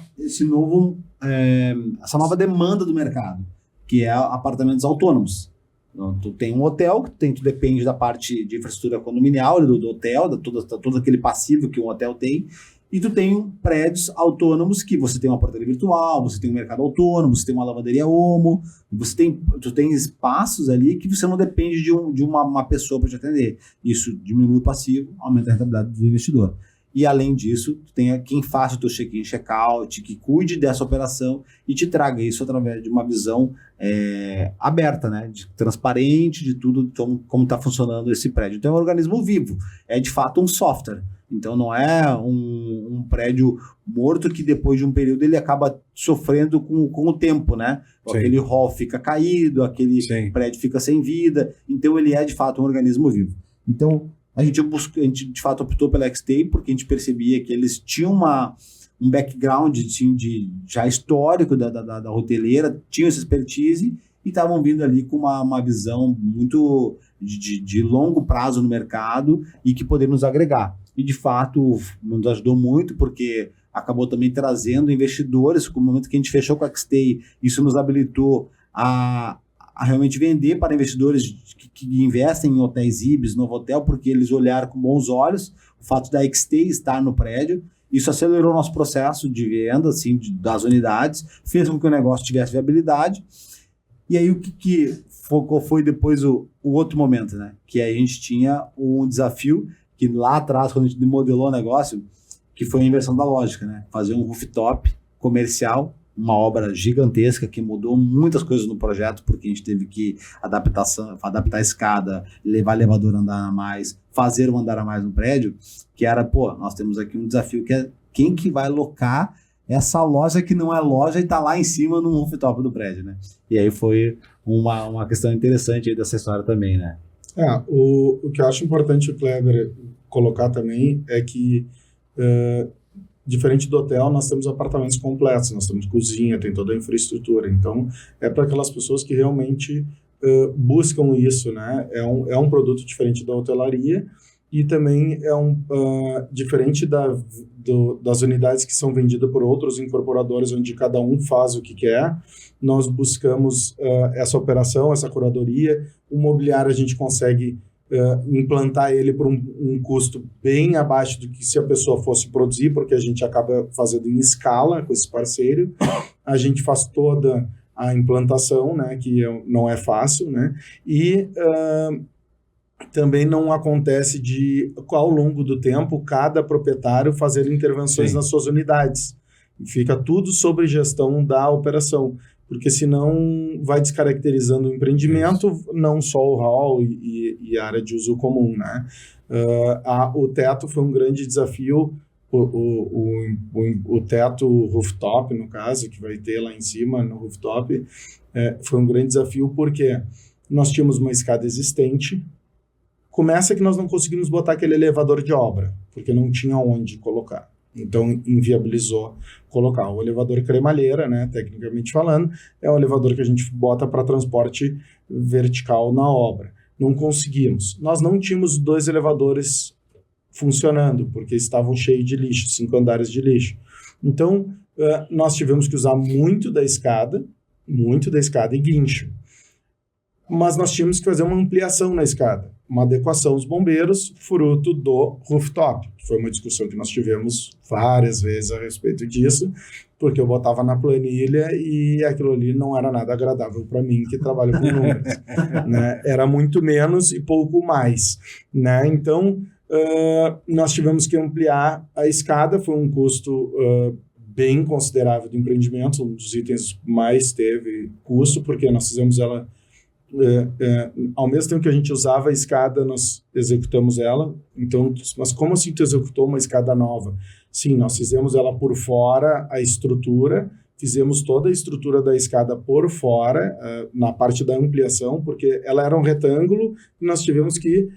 demanda do mercado, que é apartamentos autônomos. Então, tu tem um hotel, tu depende da parte de infraestrutura condominial do hotel, todo aquele passivo que um hotel tem, e tu tem prédios autônomos que você tem uma portaria virtual, você tem um mercado autônomo, você tem uma lavanderia Omo, tu tem espaços ali que você não depende de uma pessoa para te atender. Isso diminui o passivo, aumenta a rentabilidade do investidor. E, além disso, tu tenha quem faça o teu check-in, check-out, que cuide dessa operação e te traga isso através de uma visão aberta, né? Transparente de tudo, como está funcionando esse prédio. Então, é um organismo vivo. É, de fato, um software. Então, não é um prédio morto que, depois de um período, ele acaba sofrendo com o tempo, né? Sim. Aquele hall fica caído, aquele prédio fica sem vida. Então, ele é, de fato, um organismo vivo. Então, a gente, de fato, optou pela XT porque a gente percebia que eles tinham um background já histórico da hoteleira, tinham essa expertise e estavam vindo ali com uma visão muito de longo prazo no mercado e que poderia nos agregar. E, de fato, nos ajudou muito porque acabou também trazendo investidores. Com o momento que a gente fechou com a XT, isso nos habilitou a realmente vender para investidores que investem em hotéis Ibis, Novotel, porque eles olharam com bons olhos o fato da XT estar no prédio. Isso acelerou o nosso processo de venda assim, das unidades, fez com que o negócio tivesse viabilidade. E aí, qual foi depois o outro momento, né? Que aí a gente tinha um desafio que lá atrás, quando a gente modelou o negócio, que foi a inversão da lógica, né? Fazer um rooftop comercial, uma obra gigantesca que mudou muitas coisas no projeto, porque a gente teve que adaptar a escada, levar o elevador a andar a mais, fazer um andar a mais no prédio, que era, nós temos aqui um desafio que é quem que vai locar essa loja que não é loja e está lá em cima no rooftop do prédio, né? E aí foi uma questão interessante aí dessa história também, né? O que eu acho importante o Kleber colocar também é que diferente do hotel, nós temos apartamentos completos, nós temos cozinha, tem toda a infraestrutura. Então, é para aquelas pessoas que realmente buscam isso, né? É um produto diferente da hotelaria e também diferente das unidades que são vendidas por outros incorporadores, onde cada um faz o que quer. Nós buscamos essa operação, essa curadoria. O mobiliário a gente consegue implantar ele por um custo bem abaixo do que se a pessoa fosse produzir, porque a gente acaba fazendo em escala com esse parceiro. A gente faz toda a implantação, né, que não é fácil, né, e também não acontece ao longo do tempo, cada proprietário fazer intervenções nas suas unidades. Fica tudo sob gestão da operação, porque senão vai descaracterizando o empreendimento, não só o hall e a área de uso comum, né? O teto foi um grande desafio, o teto rooftop, no caso, que vai ter lá em cima no rooftop, foi um grande desafio porque nós tínhamos uma escada existente. Começa que nós não conseguimos botar aquele elevador de obra, porque não tinha onde colocar. Então, inviabilizou colocar o elevador cremalheira, né, tecnicamente falando, é um elevador que a gente bota para transporte vertical na obra. Não conseguimos. Nós não tínhamos 2 elevadores funcionando, porque estavam cheios de lixo, 5 andares de lixo. Então, nós tivemos que usar muito da escada e guincho. Mas nós tínhamos que fazer uma ampliação na escada, uma adequação aos bombeiros, fruto do rooftop. Foi uma discussão que nós tivemos várias vezes a respeito disso, porque eu botava na planilha e aquilo ali não era nada agradável para mim, que trabalha com números. Né? Era muito menos e pouco mais. Né? Então, nós tivemos que ampliar a escada, foi um custo bem considerável do empreendimento, um dos itens mais teve custo, porque nós fizemos ela... ao mesmo tempo que a gente usava a escada, nós executamos ela. Então, mas como assim tu executou uma escada nova? Sim, nós fizemos ela por fora, a estrutura, fizemos toda a estrutura da escada por fora, na parte da ampliação, porque ela era um retângulo e nós tivemos que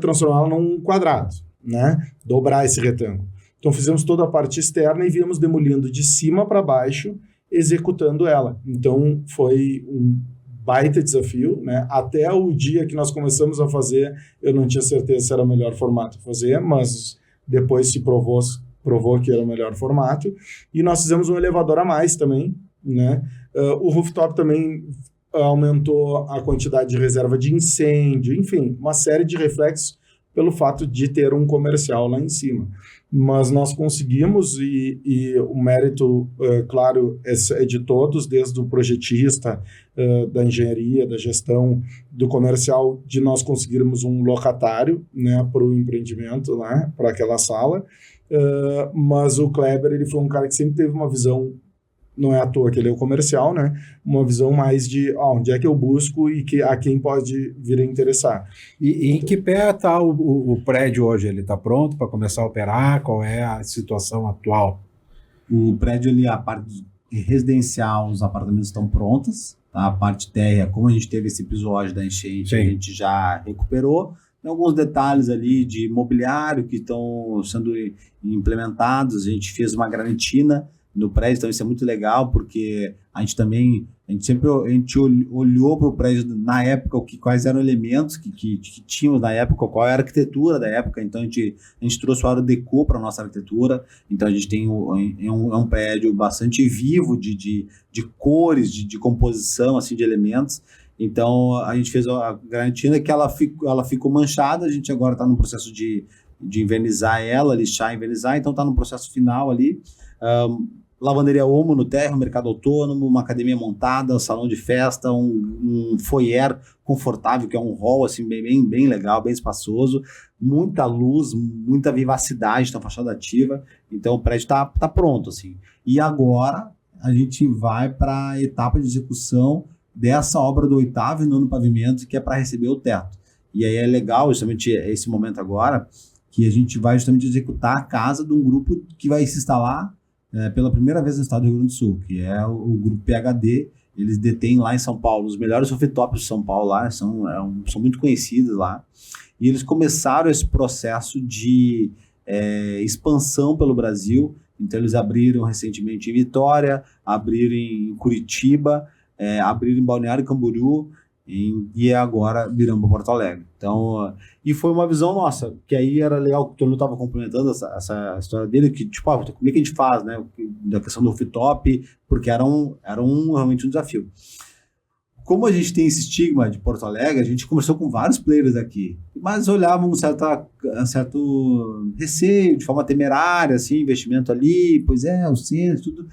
transformá-la num quadrado, né? Dobrar esse retângulo. Então, fizemos toda a parte externa e viemos demolindo de cima para baixo, executando ela. Então, foi um baita desafio, né? Até o dia que nós começamos a fazer, eu não tinha certeza se era o melhor formato fazer, mas depois se provou que era o melhor formato. E nós fizemos um elevador a mais também, né? O rooftop também aumentou a quantidade de reserva de incêndio, enfim, uma série de reflexos, pelo fato de ter um comercial lá em cima. Mas nós conseguimos, e o mérito, claro, é de todos, desde o projetista, da engenharia, da gestão, do comercial, de nós conseguirmos um locatário, né, para o empreendimento, né, para aquela sala. Mas o Kleber, ele foi um cara que sempre teve uma visão, não é à toa que ele é o comercial, né? Uma visão mais de onde é que eu busco e a quem pode vir a interessar. E em que pé está o prédio hoje? Ele está pronto para começar a operar? Qual é a situação atual? O prédio ali, a parte residencial, os apartamentos estão prontos, tá? A parte térrea, como a gente teve esse episódio da enchente, Sim. a gente já recuperou. Tem alguns detalhes ali de imobiliário que estão sendo implementados. A gente fez uma granitina no prédio, então isso é muito legal, porque a gente olhou para o prédio na época, quais eram elementos que tínhamos na época, qual era a arquitetura da época. Então a gente trouxe o Art Deco para a nossa arquitetura. Então a gente tem um prédio bastante vivo de cores, de composição assim, de elementos. Então a gente fez a granitina que ela ficou manchada. A gente agora está no processo de invernizar ela, lixar e invernizar, então está no processo final ali. Lavanderia Omo no térreo, mercado autônomo, uma academia montada, um salão de festa, um foyer confortável, que é um hall assim, bem legal, bem espaçoso, muita luz, muita vivacidade, então fachada ativa, então o prédio está pronto. Assim. E agora a gente vai para a etapa de execução dessa obra do 8º e 9º pavimento, que é para receber o teto. E aí é legal justamente esse momento agora, que a gente vai justamente executar a casa de um grupo que vai se instalar pela primeira vez no estado do Rio Grande do Sul, que é o grupo PHD. Eles detêm lá em São Paulo os melhores rooftops de São Paulo, lá são muito conhecidos lá, e eles começaram esse processo de expansão pelo Brasil. Então eles abriram recentemente em Vitória, abriram em Curitiba, abriram em Balneário Camboriú, e agora viramos para Porto Alegre. Então, e foi uma visão nossa, que aí era legal que o Tony estava complementando essa história dele, que tipo, como é que a gente faz, né, da questão do rooftop, porque era realmente um desafio. Como a gente tem esse estigma de Porto Alegre, a gente conversou com vários players aqui, mas olhavam um certo receio, de forma temerária, assim, investimento ali, pois o centro, tudo.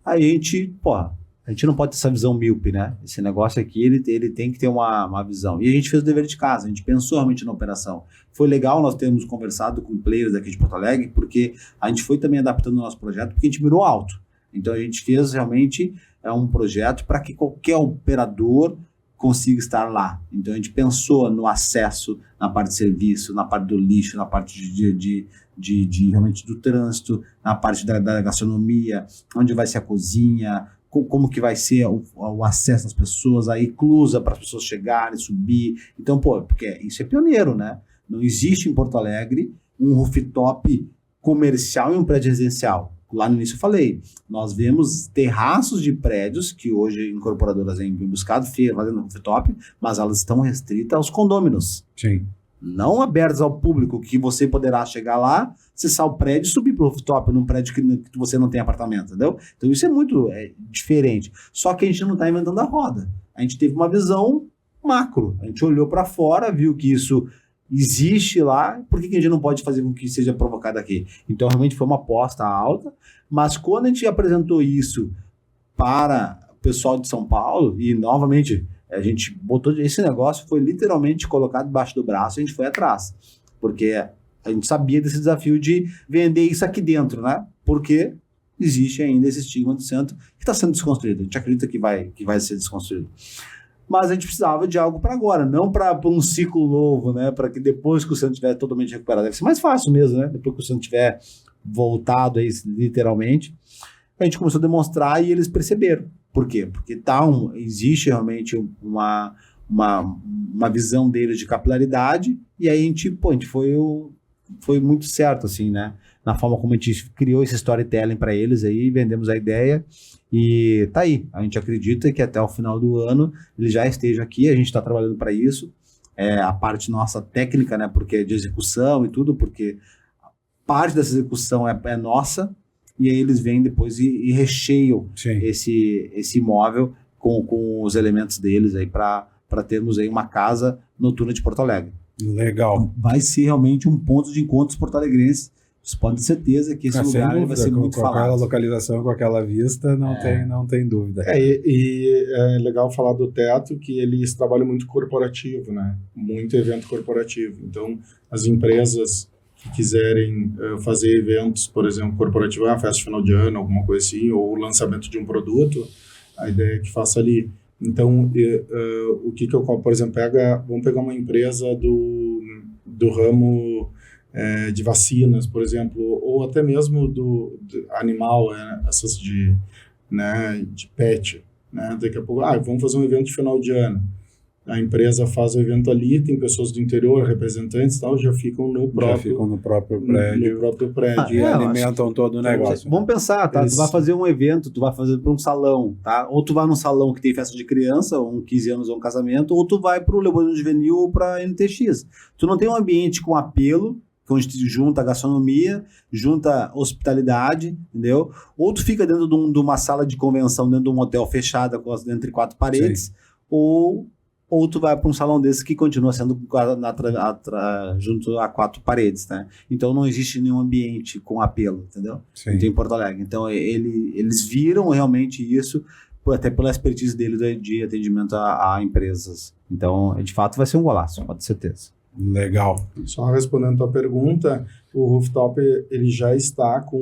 Aí a gente não pode ter essa visão míope, né? Esse negócio aqui, ele tem que ter uma visão. E a gente fez o dever de casa, a gente pensou realmente na operação. Foi legal nós termos conversado com players aqui de Porto Alegre, porque a gente foi também adaptando o nosso projeto, porque a gente mirou alto. Então a gente fez realmente um projeto para que qualquer operador consiga estar lá. Então a gente pensou no acesso, na parte de serviço, na parte do lixo, na parte de realmente do trânsito, na parte da gastronomia, onde vai ser a cozinha, como que vai ser o acesso das pessoas, a inclusa para as pessoas chegarem, subir. Então, porque isso é pioneiro, né? Não existe em Porto Alegre um rooftop comercial e um prédio residencial. Lá no início eu falei, nós vemos terraços de prédios que hoje incorporadoras têm buscado fazendo rooftop, mas elas estão restritas aos condôminos. Sim. Não abertas ao público, que você poderá chegar lá, acessar o prédio e subir para o rooftop num prédio que você não tem apartamento, entendeu? Então isso é muito diferente. Só que a gente não está inventando a roda. A gente teve uma visão macro. A gente olhou para fora, viu que isso existe lá, por que a gente não pode fazer com que seja provocado aqui? Então realmente foi uma aposta alta, mas quando a gente apresentou isso para o pessoal de São Paulo, e novamente a gente botou esse negócio, foi literalmente colocado debaixo do braço e a gente foi atrás, porque a gente sabia desse desafio de vender isso aqui dentro, né? Porque existe ainda esse estigma do centro que está sendo desconstruído. A gente acredita que vai ser desconstruído. Mas a gente precisava de algo para agora, não para um ciclo novo, né? Para que depois que o centro estiver totalmente recuperado, deve ser mais fácil mesmo, né? Depois que o centro estiver voltado aí, literalmente, a gente começou a demonstrar e eles perceberam. Por quê? Porque existe realmente uma visão deles de capilaridade, e aí a gente foi muito certo, assim, né? Na forma como a gente criou esse storytelling para eles aí, vendemos a ideia, e tá aí. A gente acredita que até o final do ano ele já esteja aqui, a gente está trabalhando para isso. A parte nossa técnica, né? Porque de execução e tudo, porque parte dessa execução é nossa, e aí eles vêm depois e recheiam esse imóvel com os elementos deles aí para termos aí uma casa noturna de Porto Alegre. Legal. Vai ser realmente um ponto de encontro dos porto-alegrenses. Vocês podem ter certeza que esse lugar dúvida, vai ser muito com falado. aquela localização, com aquela vista, não tem dúvida. E é legal falar do Teto, que eles trabalham muito corporativo, né? Muito evento corporativo. Então, as empresas que quiserem fazer eventos, por exemplo, corporativo, festa de final de ano, alguma coisa assim, ou o lançamento de um produto, a ideia é que faça ali. Então, o que eu, por exemplo, vamos pegar uma empresa do ramo de vacinas, por exemplo, ou até mesmo do animal, essas de pet, né? Daqui a pouco, vamos fazer um evento de final de ano. A empresa faz o evento ali, tem pessoas do interior, representantes e tal, já ficam no próprio prédio. E alimentam todo o negócio. Vamos pensar, tá? Tu vai fazer um evento, tu vai fazer para um salão, tá? Ou tu vai num salão que tem festa de criança, ou 15 anos ou um casamento, ou tu vai para o Leopoldo Juvenil ou para NTX. Tu não tem um ambiente com apelo, onde tu junta a gastronomia, junta hospitalidade, entendeu? Ou tu fica dentro de uma sala de convenção, dentro de um hotel fechado, entre 4 paredes, ou tu vai para um salão desse que continua sendo junto a 4 paredes, né? Então não existe nenhum ambiente com apelo, entendeu? Sim. Em Porto Alegre. Então eles viram realmente isso, até pela expertise deles de atendimento a empresas. Então, de fato, vai ser um golaço, pode ter certeza. Legal. Só respondendo a tua pergunta, o Rooftop ele já está com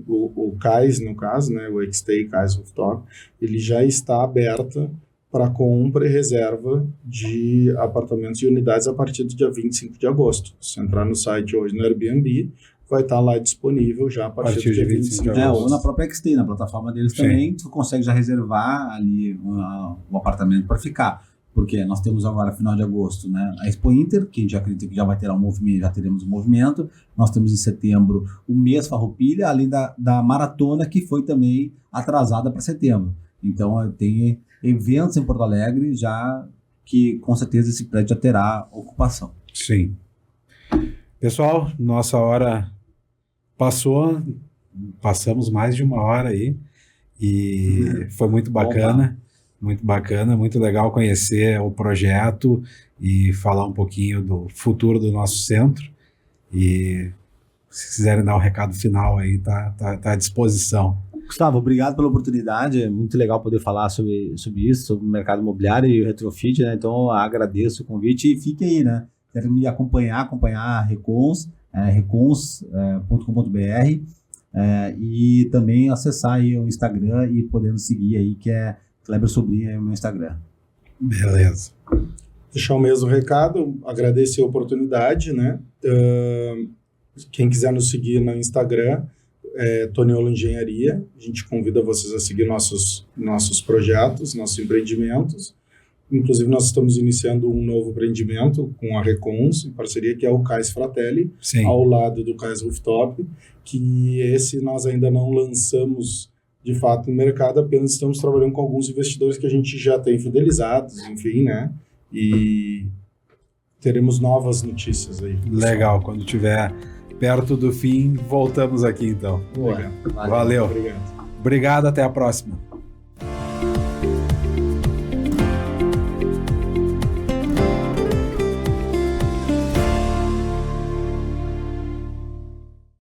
o CAIS, no caso, né, o Xstay CAIS Rooftop, ele já está aberto para compra e reserva de apartamentos e unidades a partir do dia 25 de agosto. Se entrar no site hoje no Airbnb, vai estar lá disponível já a partir do dia 25 de agosto. Ou na própria Xstay, na plataforma deles também, tu consegue já reservar ali o apartamento para ficar. Porque nós temos agora, final de agosto, né, a Expo Inter, que a gente acredita que já vai ter um movimento, já teremos um movimento. Nós temos em setembro o mês Farroupilha, além da maratona, que foi também atrasada para setembro. Então, tem eventos em Porto Alegre já que, com certeza, esse prédio já terá ocupação. Sim. Pessoal, nossa hora passamos mais de 1 hora aí, e foi muito bacana. Muito bacana, muito legal conhecer o projeto e falar um pouquinho do futuro do nosso centro. E se quiserem dar um recado final aí, tá à disposição. Gustavo, obrigado pela oportunidade, é muito legal poder falar sobre isso, sobre o mercado imobiliário e o retrofit, né? Então agradeço o convite e fique aí, né? Quero me acompanhar a Recons, recons.com.br, e também acessar aí o Instagram e podendo seguir aí, que é Kleber Sobrinho, é o meu Instagram. Beleza. Deixar o mesmo recado, agradecer a oportunidade, né? Quem quiser nos seguir no Instagram, Toniolo Engenharia. A gente convida vocês a seguir nossos projetos, nossos empreendimentos. Inclusive, nós estamos iniciando um novo empreendimento com a Recons, em parceria, que é o CAIS Fratelli, Sim. Ao lado do CAIS Rooftop, que esse nós ainda não lançamos de fato no mercado, apenas estamos trabalhando com alguns investidores que a gente já tem fidelizados, enfim, né? E teremos novas notícias aí. Legal, quando tiver perto do fim, voltamos aqui então. Boa. Valeu. Obrigado. Obrigado, até a próxima.